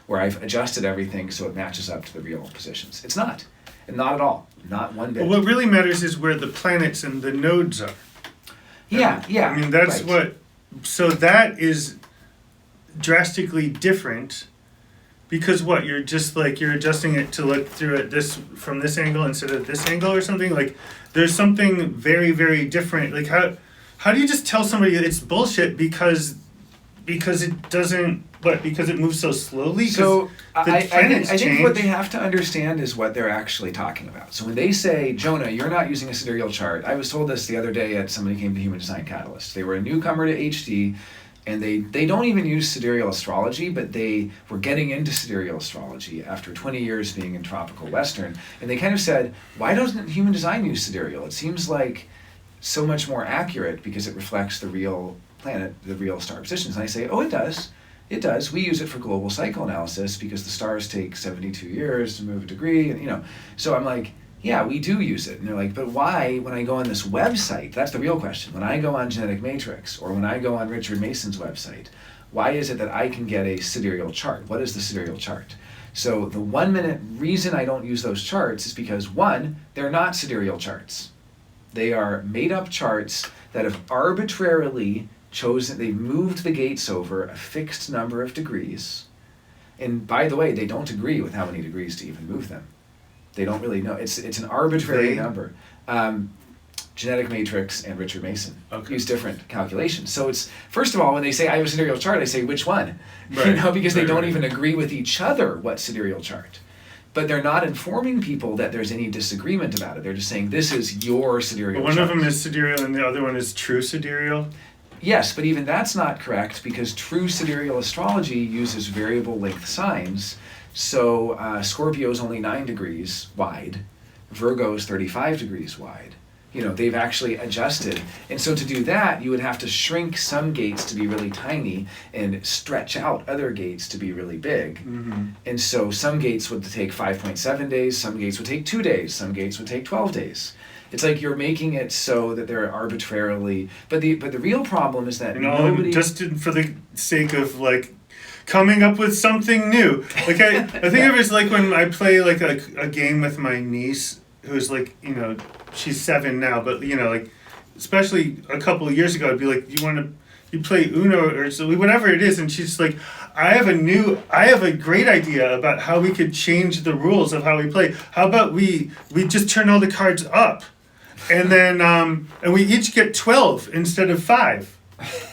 where I've adjusted everything so it matches up to the real positions. It's not. And not at all. Not one bit. Well, what really matters is where the planets and the nodes are. Yeah. I mean, that's right. So that is drastically different because you're just like, you're adjusting it to look through it from this angle instead of this angle or something? Like, there's something very, very different. Like, how do you just tell somebody it's bullshit because it doesn't... Because it moves so slowly? So I think what they change. have to understand is what they're actually talking about. So when they say, Jonah, you're not using a sidereal chart. I was told this the other day at somebody came to Human Design Catalyst. They were a newcomer to HD, and they don't even use sidereal astrology, but they were getting into sidereal astrology after 20 years being in tropical Western. And they kind of said, why doesn't Human Design use sidereal? It seems like so much more accurate because it reflects the real planet, the real star positions. And I say, oh, it does. It does. We use it for global cycle analysis because the stars take 72 years to move a degree, and So I'm like, yeah, we do use it. And they're like, but why, when I go on this website, that's the real question. When I go on Genetic Matrix or when I go on Richard Mason's website, why is it that I can get a sidereal chart? What is the sidereal chart? So the 1 minute reason I don't use those charts is because, one, they're not sidereal charts. They are made up charts that have arbitrarily chosen, they moved the gates over a fixed number of degrees. And by the way, they don't agree with how many degrees to even move them. They don't really know. It's an arbitrary number. Genetic Matrix and Richard Mason use different calculations. So it's, first of all, when they say I have a sidereal chart, I say, which one? Right. Because they don't even agree with each other what sidereal chart. But they're not informing people that there's any disagreement about it. They're just saying, this is your sidereal chart. One of them is sidereal and the other one is true sidereal? Yes, but even that's not correct because true sidereal astrology uses variable length signs. So Scorpio is only 9 degrees wide, Virgo is 35 degrees wide. They've actually adjusted. And so to do that, you would have to shrink some gates to be really tiny and stretch out other gates to be really big. Mm-hmm. And so some gates would take 5.7 days, some gates would take 2 days, some gates would take 12 days. It's like you're making it so that they're arbitrarily, but the real problem is that nobody... Just for the sake of coming up with something new. I think of it as when I play a game with my niece who's she's 7 now, but especially a couple of years ago, I'd be like, you want to you play Uno or so, whatever it is, and she's like, I have a great idea about how we could change the rules of how we play. How about we just turn all the cards up, and then and we each get 12 instead of 5.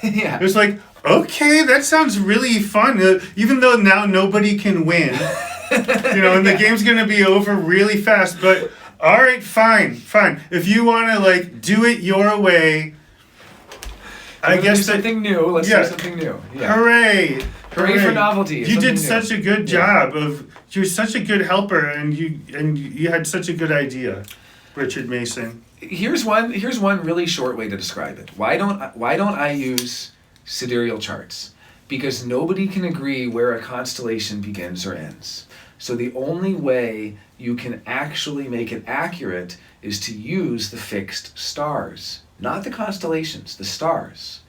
Yeah. It was like, okay, that sounds really fun. Even though now nobody can win, and the game's gonna be over really fast. But all right, fine. If you want to like do it your way, I guess do something new. Let's do something new. Yeah. Hooray! Hooray for novelty. You did such a good job you're such a good helper, and you had such a good idea, Richard Mason. Here's one really short way to describe it. Why don't I use sidereal charts? Because nobody can agree where a constellation begins or ends. So the only way you can actually make it accurate is to use the fixed stars, not the constellations, the stars.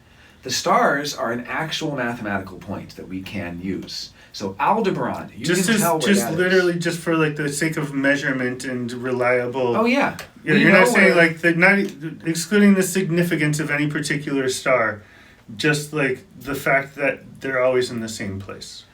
The stars are an actual mathematical point that we can use. So Aldebaran, you can tell where that literally is. just for like the sake of measurement and reliable. Oh yeah. You're not saying like not excluding the significance of any particular star, just like the fact that they're always in the same place.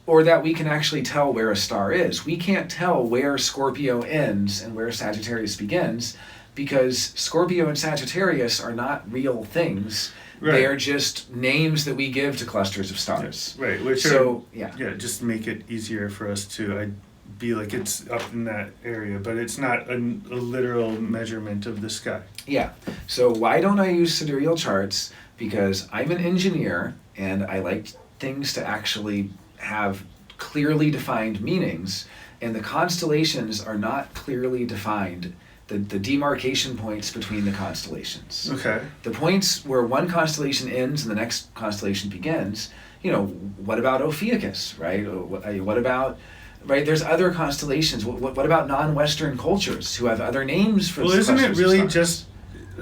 Or that we can actually tell where a star is. We can't tell where Scorpio ends and where Sagittarius begins, because Scorpio and Sagittarius are not real things. Right. They are just names that we give to clusters of stars. Yeah, right. Just make it easier for us to be like it's up in that area, but it's not a literal measurement of the sky. Yeah. So why don't I use sidereal charts? Because I'm an engineer and I like things to actually have clearly defined meanings, and the constellations are not clearly defined. The demarcation points between the constellations. Okay. The points where one constellation ends and the next constellation begins, what about Ophiuchus, right? What about, right, there's other constellations. What about non-Western cultures who have other names for Well, isn't it really stars? just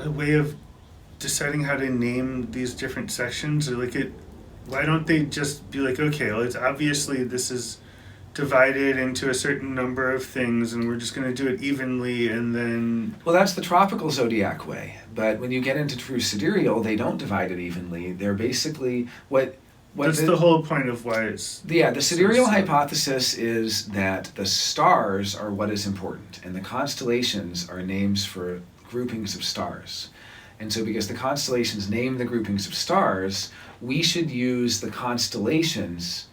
a way of deciding how to name these different sections? Or why don't they just be like, okay, well, it's obviously this is divided into a certain number of things, and we're just going to do it evenly, and then... Well, that's the tropical zodiac way. But when you get into true sidereal, they don't divide it evenly. They're basically That's the whole point of why it's... Yeah, the sidereal hypothesis is that the stars are what is important, and the constellations are names for groupings of stars. And so because the constellations name the groupings of stars, we should use the constellations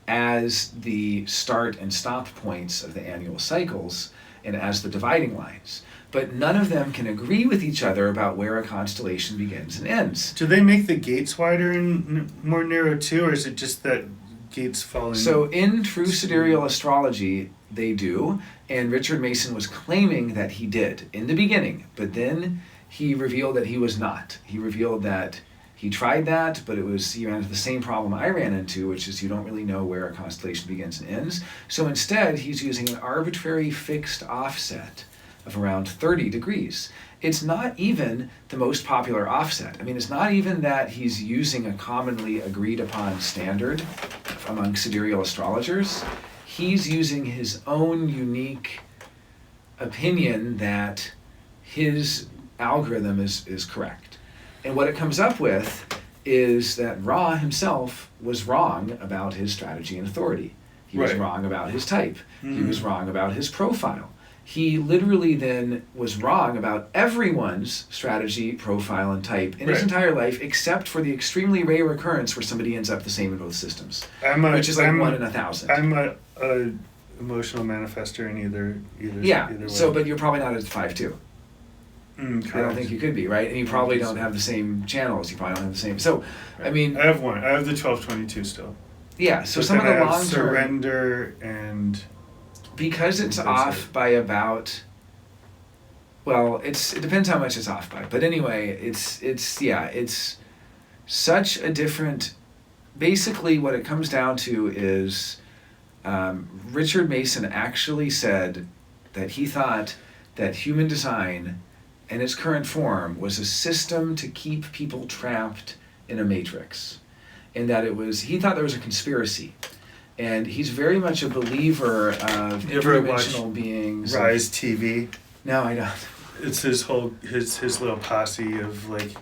as the start and stop points of the annual cycles and as the dividing lines. But none of them can agree with each other about where a constellation begins and ends. Do they make the gates wider and more narrow too, or is it just that gates fall in? So in true sidereal astrology, they do, and Richard Mason was claiming that he did in the beginning, but then he revealed that he was not. He revealed that he tried that, but he ran into the same problem I ran into, which is you don't really know where a constellation begins and ends. So instead, he's using an arbitrary fixed offset of around 30 degrees. It's not even the most popular offset. I mean, it's not even that he's using a commonly agreed upon standard among sidereal astrologers. He's using his own unique opinion that his algorithm is correct. And what it comes up with is that Ra himself was wrong about his strategy and authority. He was wrong about his type. He was wrong about his profile. He literally then was wrong about everyone's strategy, profile, and type in his entire life, except for the extremely rare occurrence where somebody ends up the same in both systems, which is like 1 in 1,000. I'm a emotional manifester in either way. So, but you're probably not at 5-2. I don't think you could be, right? And you probably don't have the same channels. You probably don't have the same. So, I mean, I have one. I have the 1222 still. Yeah. So but some of the long term surrender and because it's off by about. Well, it depends how much it's off by, but anyway, it's such a different. Basically, what it comes down to is, Richard Mason actually said that he thought that human design in its current form was a system to keep people trapped in a matrix, and that he thought there was a conspiracy, and he's very much a believer of interdimensional beings. Rise TV? No, I don't. It's his little posse of like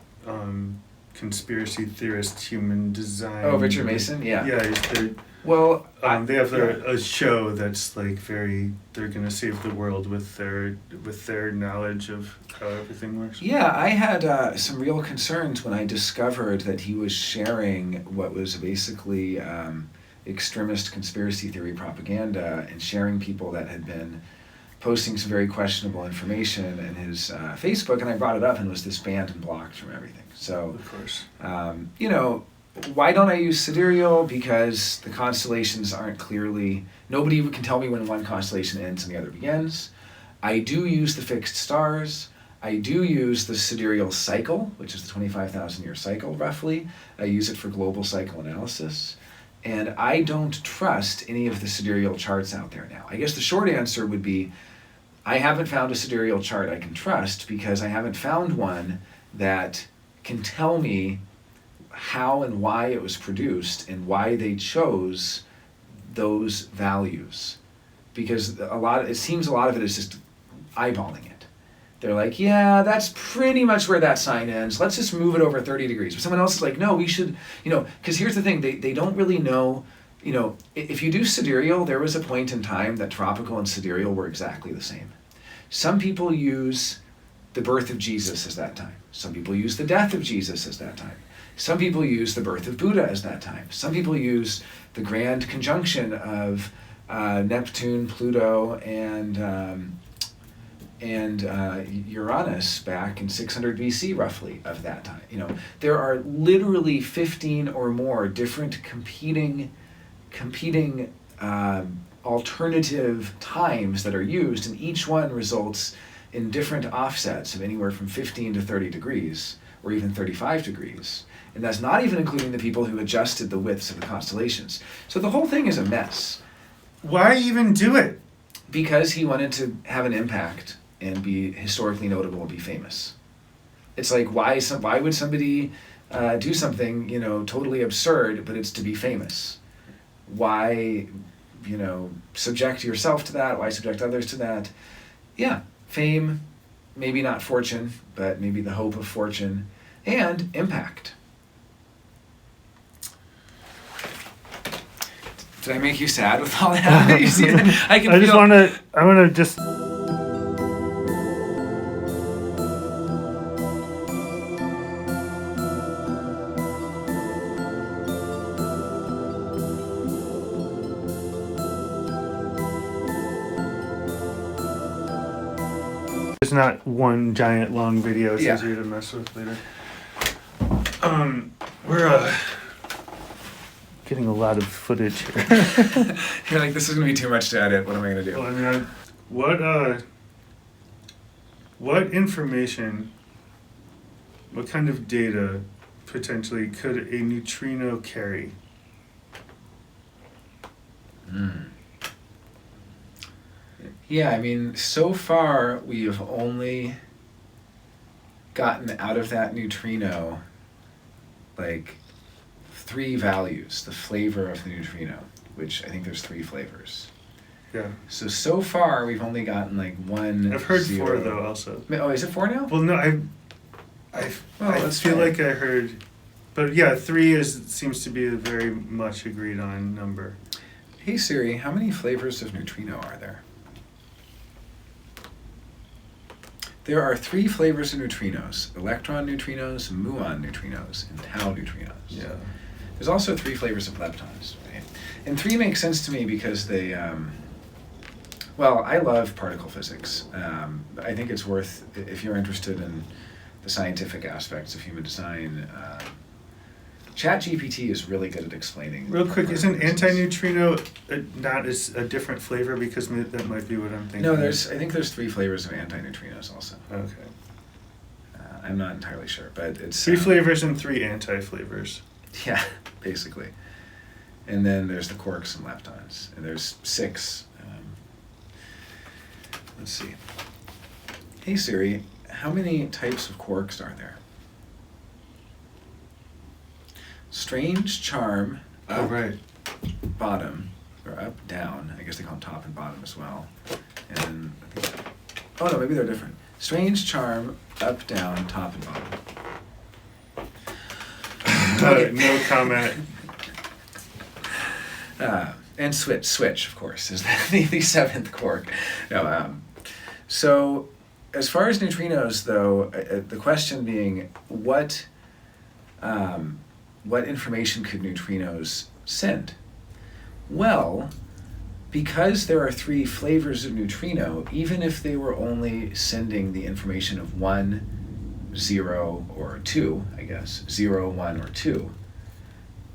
conspiracy theorist, human design. Oh, Richard Mason? Yeah. Yeah, he's the, Well, they have a show that's like they're gonna save the world with their knowledge of how everything works. yeah, I had some real concerns when I discovered that he was sharing what was basically extremist conspiracy theory propaganda and sharing people that had been posting some very questionable information in his Facebook, and I brought it up and was disbanded and blocked from everything. So, Of course. you know, why don't I use Sidereal? Because the constellations aren't clearly, nobody can tell me when one constellation ends and the other begins. I do use the fixed stars. I do use the sidereal cycle, which is the 25,000 year cycle roughly. I use it for global cycle analysis. And I don't trust any of the sidereal charts out there now. I guess the short answer would be I haven't found a sidereal chart I can trust because I haven't found one that can tell me how and why it was produced and why they chose those values. Because it seems a lot of it is just eyeballing it. They're like, yeah, that's pretty much where that sign ends. Let's just move it over 30 degrees. But someone else is like, no, we should, because here's the thing, they don't really know, if you do sidereal, there was a point in time that tropical and sidereal were exactly the same. Some people use the birth of Jesus as that time. Some people use the death of Jesus as that time. Some people use the birth of Buddha as that time. Some people use the grand conjunction of Neptune, Pluto, and Uranus back in 600 BC, roughly, of that time. There are literally 15 or more different competing alternative times that are used, and each one results in different offsets of anywhere from 15 to 30 degrees, or even 35 degrees. And that's not even including the people who adjusted the widths of the constellations. So the whole thing is a mess. Why even do it? Because he wanted to have an impact and be historically notable and be famous. It's like, why would somebody do something, totally absurd, but it's to be famous? Why, subject yourself to that? Why subject others to that? Yeah, fame, maybe not fortune, but maybe the hope of fortune, and impact. Did I make you sad with all that? You see that? I want to just. It's not one giant long video. It's easier to mess with later. We're getting a lot of footage here. You're like, this is gonna be too much to edit. What am I gonna do? Well, I mean, what information, what kind of data potentially could a neutrino carry? Yeah, I mean, so far we have only gotten out of that neutrino like 3 values, the flavor of the neutrino, which I think there's 3 flavors. Yeah. So far we've only gotten like 1. I've heard 0. 4 though also. Oh, is it 4 now? Well, no, I feel like I heard, but yeah, 3 seems to be a very much agreed on number. Hey Siri, how many flavors of neutrino are there? There are 3 flavors of neutrinos: electron neutrinos, muon neutrinos, and tau neutrinos. Yeah. There's also 3 flavors of leptons, right? And 3 makes sense to me because they, I love particle physics. I think it's worth, if you're interested in the scientific aspects of human design, ChatGPT is really good at explaining. Real quick, isn't anti-neutrino not as a different flavor? Because that might be what I'm thinking. No, I think there's 3 flavors of anti-neutrinos also. Okay. I'm not entirely sure, but it's 3 flavors and 3 anti-flavors. Yeah, basically. And then there's the quarks and leptons, and there's 6. Let's see. Hey Siri, how many types of quarks are there? Strange charm, up, bottom, or up, down. I guess they call them top and bottom as well. And maybe they're different. Strange charm, up, down, top, and bottom. No comment. And switch, of course, is the seventh quark. No, so as far as neutrinos, though, the question being, what information could neutrinos send? Well, because there are three flavors of neutrino, even if they were only sending the information of 1, 0, or 2, I guess, 0, 1, or 2,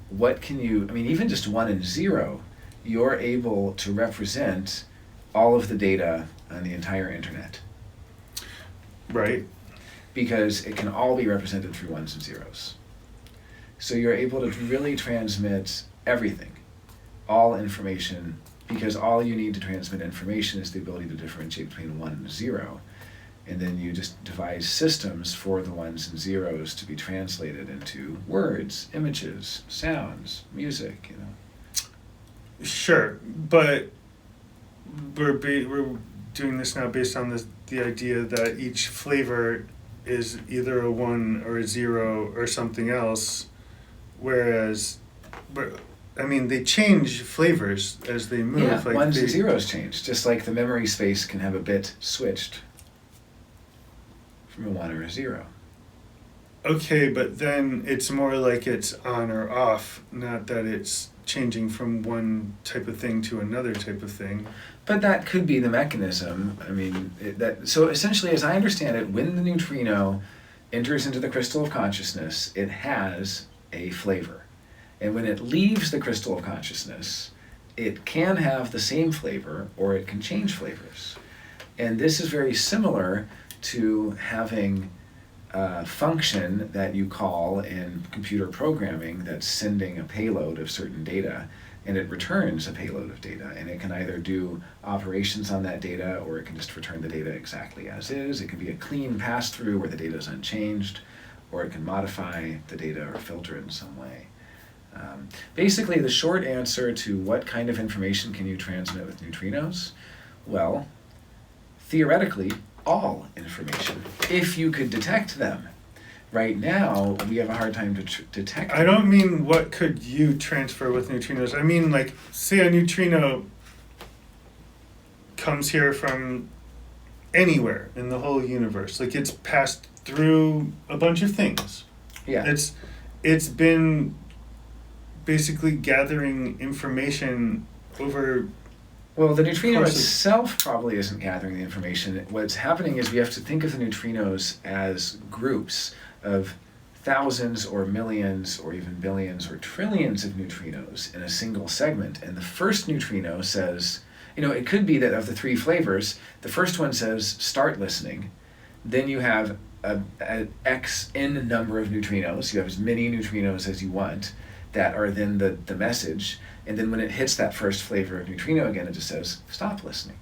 what can you, I mean, even just 1 and 0, you're able to represent all of the data on the entire internet. Right. Because it can all be represented through ones and zeros. So you're able to really transmit everything, all information, because all you need to transmit information is the ability to differentiate between 1 and 0. And then you just devise systems for the ones and zeros to be translated into words, images, sounds, music, you know. Sure, but we're doing this now based on the idea that each flavor is either a 1 or a 0 or something else, whereas, I mean, they change flavors as they move. Yeah, like ones and zeros change, just like the memory space can have a bit switched from a 1 or a 0. Okay, but then it's more like it's on or off, not that it's changing from one type of thing to another type of thing. But that could be the mechanism. I mean, so essentially, as I understand it, when the neutrino enters into the crystal of consciousness, it has a flavor. And when it leaves the crystal of consciousness, it can have the same flavor or it can change flavors. And this is very similar to having a function that you call in computer programming that's sending a payload of certain data, and it returns a payload of data, and it can either do operations on that data or it can just return the data exactly as is. It can be a clean pass-through where the data is unchanged, or it can modify the data or filter it in some way. Basically, the short answer to what kind of information can you transmit with neutrinos? Well, theoretically, all information, if you could detect them. Right now, we have a hard time to detect them. I don't mean what could you transfer with neutrinos. I mean, like, say a neutrino comes here from anywhere in the whole universe. Like, it's passed through a bunch of things. Yeah. It's been basically gathering information over. Well, the neutrino itself probably isn't gathering the information. What's happening is we have to think of the neutrinos as groups of thousands or millions or even billions or trillions of neutrinos in a single segment. And the first neutrino says, you know, it could be that of the three flavors, the first one says, start listening. Then you have a n number of neutrinos. You have as many neutrinos as you want that are then the message. And then when it hits that first flavor of neutrino again, it just says, stop listening.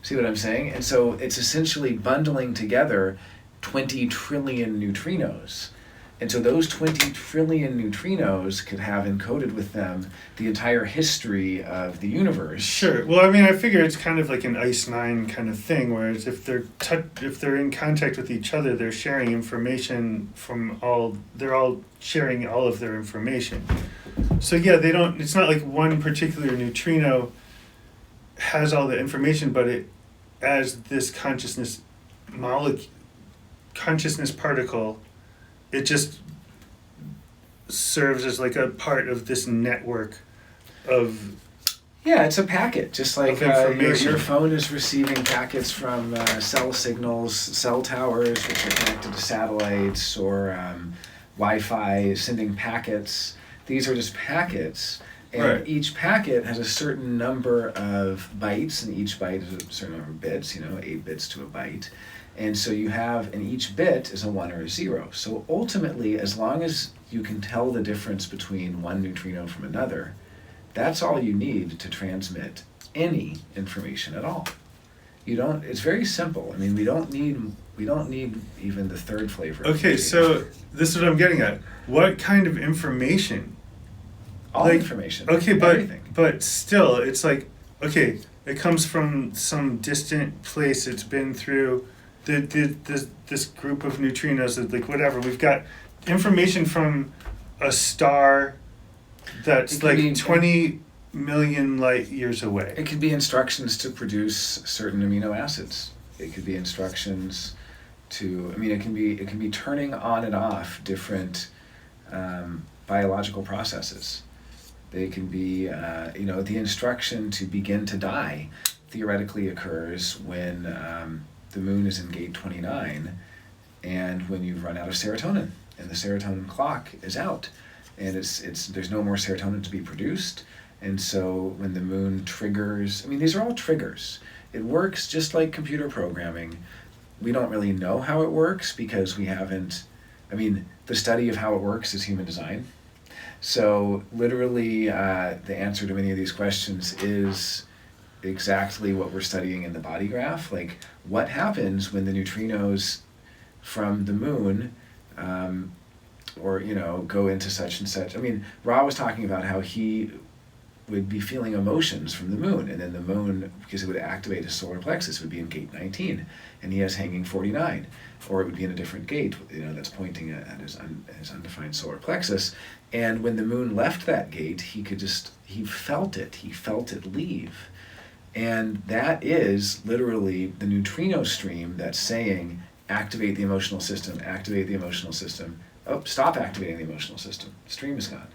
See what I'm saying? And so it's essentially bundling together 20 trillion neutrinos. And so those 20 trillion neutrinos could have encoded with them the entire history of the universe. Sure. Well, I mean, I figure it's kind of like an Ice Nine kind of thing, whereas if they're in contact with each other, they're sharing information they're all sharing all of their information. So yeah, it's not like one particular neutrino has all the information, but it, as this consciousness particle, it just serves as like a part of this network of. Yeah, it's a packet, just like your phone is receiving packets from cell signals, cell towers, which are connected to satellites, or Wi-Fi sending packets. These are just packets, and right. Each packet has a certain number of bytes, and each byte is a certain number of bits, 8 bits to a byte. And so you have, and each bit is a 1 or a 0. So ultimately, as long as you can tell the difference between one neutrino from another, that's all you need to transmit any information at all. It's very simple. I mean, we don't need even the third flavor. Okay, so this is what I'm getting at. What kind of information? All information. Okay, everything. but still, it's like, okay, it comes from some distant place. It's been through this group of neutrinos. Like whatever, we've got information from a star that's It could like be- 20 million light years away. It could be instructions to produce certain amino acids. It could be instructions to, I mean, it can be turning on and off different biological processes. They can be, the instruction to begin to die theoretically occurs when the moon is in gate 29 and when you've run out of serotonin and the serotonin clock is out and there's no more serotonin to be produced. And so when the moon triggers, I mean, these are all triggers. It works just like computer programming. We don't really know how it works because we haven't, I mean, the study of how it works is human design. So literally, the answer to many of these questions is exactly what we're studying in the body graph. Like, what happens when the neutrinos from the moon, go into such and such? I mean, Ra was talking about how he would be feeling emotions from the moon, and then the moon, because it would activate his solar plexus, would be in gate 19, and he has hanging 49, or it would be in a different gate, that's pointing at his undefined solar plexus. And when the moon left that gate, he felt it leave. And that is literally the neutrino stream that's saying, activate the emotional system, activate the emotional system. Oh, stop activating the emotional system. The stream is gone.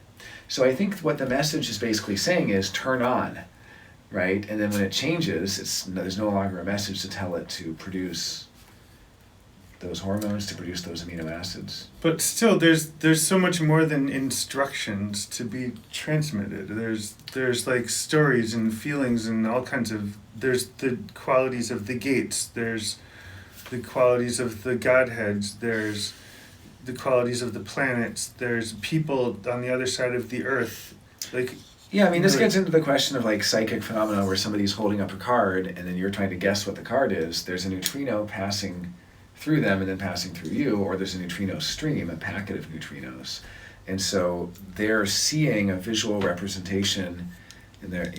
So I think what the message is basically saying is turn on, right? And then when it changes, there's no longer a message to tell it to produce those hormones, to produce those amino acids. But still, there's so much more than instructions to be transmitted. There's like stories and feelings and all kinds of. There's the qualities of the gates. There's the qualities of the godheads. There's the qualities of the planets. There's people on the other side of the earth. Like. Yeah, I mean, this gets into the question of like psychic phenomena where somebody's holding up a card and then you're trying to guess what the card is. There's a neutrino passing through them and then passing through you, or there's a neutrino stream, a packet of neutrinos. And so they're seeing a visual representation in their,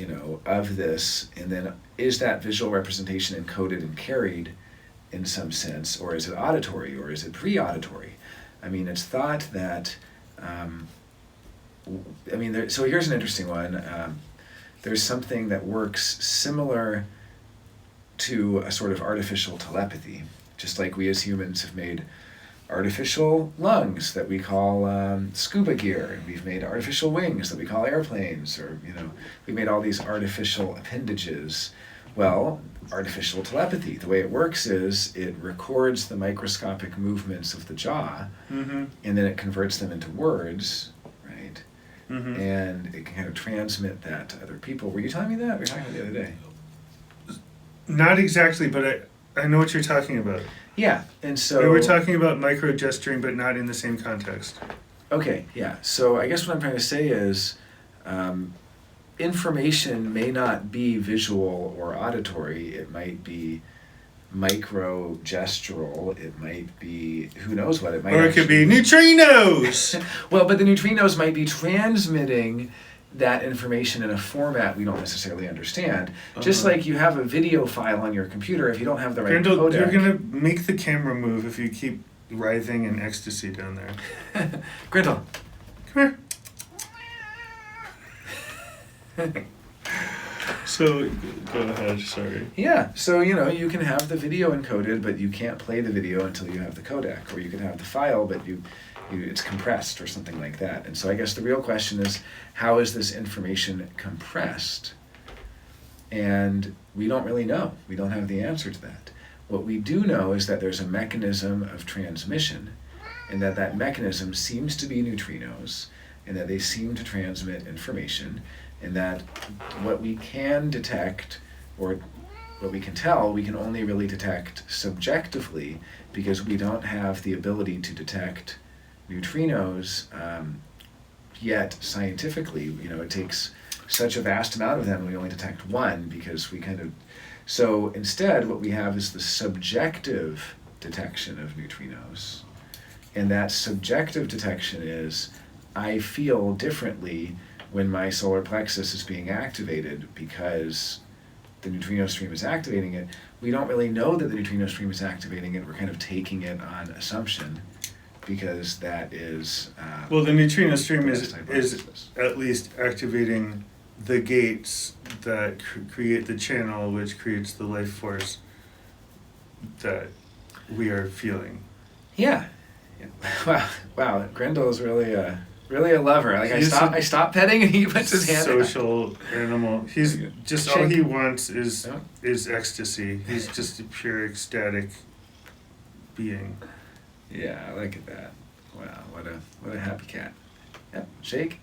of this, and then is that visual representation encoded and carried in some sense, or is it auditory, or is it pre-auditory? I mean, it's thought that, so here's an interesting one. There's something that works similar to a sort of artificial telepathy. Just like we as humans have made artificial lungs that we call scuba gear, and we've made artificial wings that we call airplanes, or, we made all these artificial appendages. Well, artificial telepathy, the way it works is it records the microscopic movements of the jaw, Mm-hmm. and then it converts them into words, right? Mm-hmm. And it can kind of transmit that to other people. Were you telling me that? We were talking about it the other day. Not exactly, but I know what you're talking about. Yeah, and so... We were talking about micro-gesturing, but not in the same context. Okay, yeah. So I guess what I'm trying to say is information may not be visual or auditory. It might be micro-gestural. It might be, who knows what it might Or it could be neutrinos! Well, but the neutrinos might be transmitting that information in a format we don't necessarily understand. Just like you have a video file on your computer, if you don't have the right Grindel, codec... you're going to make the camera move if you keep writhing in ecstasy down there. Grindel. Come here. So, go ahead, sorry. Yeah, so you can have the video encoded, but you can't play the video until you have the codec, or you can have the file, but it's compressed or something like that. And so I guess the real question is, how is this information compressed? And we don't really know. We don't have the answer to that. What we do know is that there's a mechanism of transmission, and that mechanism seems to be neutrinos, and that they seem to transmit information, and that what we can detect, or what we can tell, we can only really detect subjectively, because we don't have the ability to detect neutrinos yet scientifically. It takes such a vast amount of them, we only detect one, because so instead what we have is the subjective detection of neutrinos. And that subjective detection is, I feel differently when my solar plexus is being activated because the neutrino stream is activating it. We don't really know that the neutrino stream is activating it. We're kind of taking it on assumption because that is. Well, the neutrino stream the is best hypothesis. at least activating the gates that create the channel, which creates the life force that we are feeling. Yeah. Wow. Grendel is really a lover. Like He's I stop petting and he puts his hand in. Social animal. He's just all Ching. he wants is Yeah. ecstasy. He's just a pure ecstatic being. Yeah, I like that. Wow, what a happy cat. Yep, shake.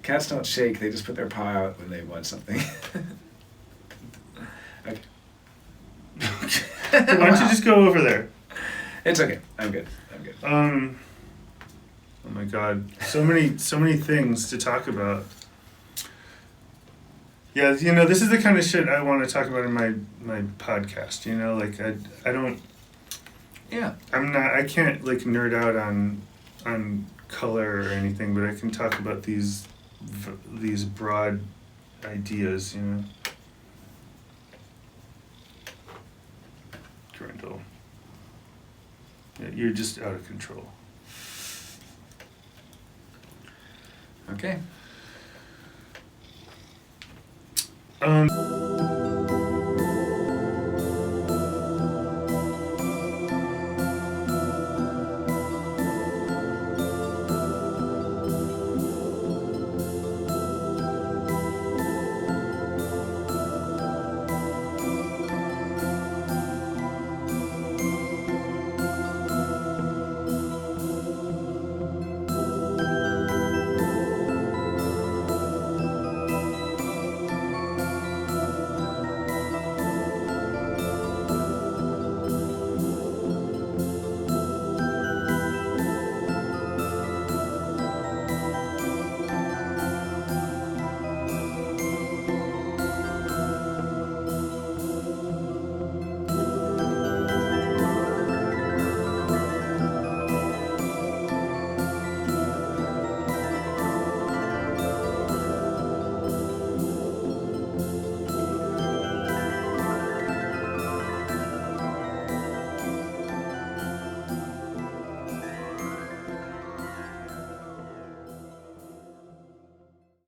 Cats don't shake, they just put their paw out when they want something. Okay. Why don't you just go over there? It's okay. I'm good. Oh my God, so many things to talk about. Yeah, this is the kind of shit I want to talk about in my podcast. Like I don't. Yeah. I can't like nerd out on color or anything, but I can talk about these broad ideas. Grendel. Yeah, you're just out of control. Okay.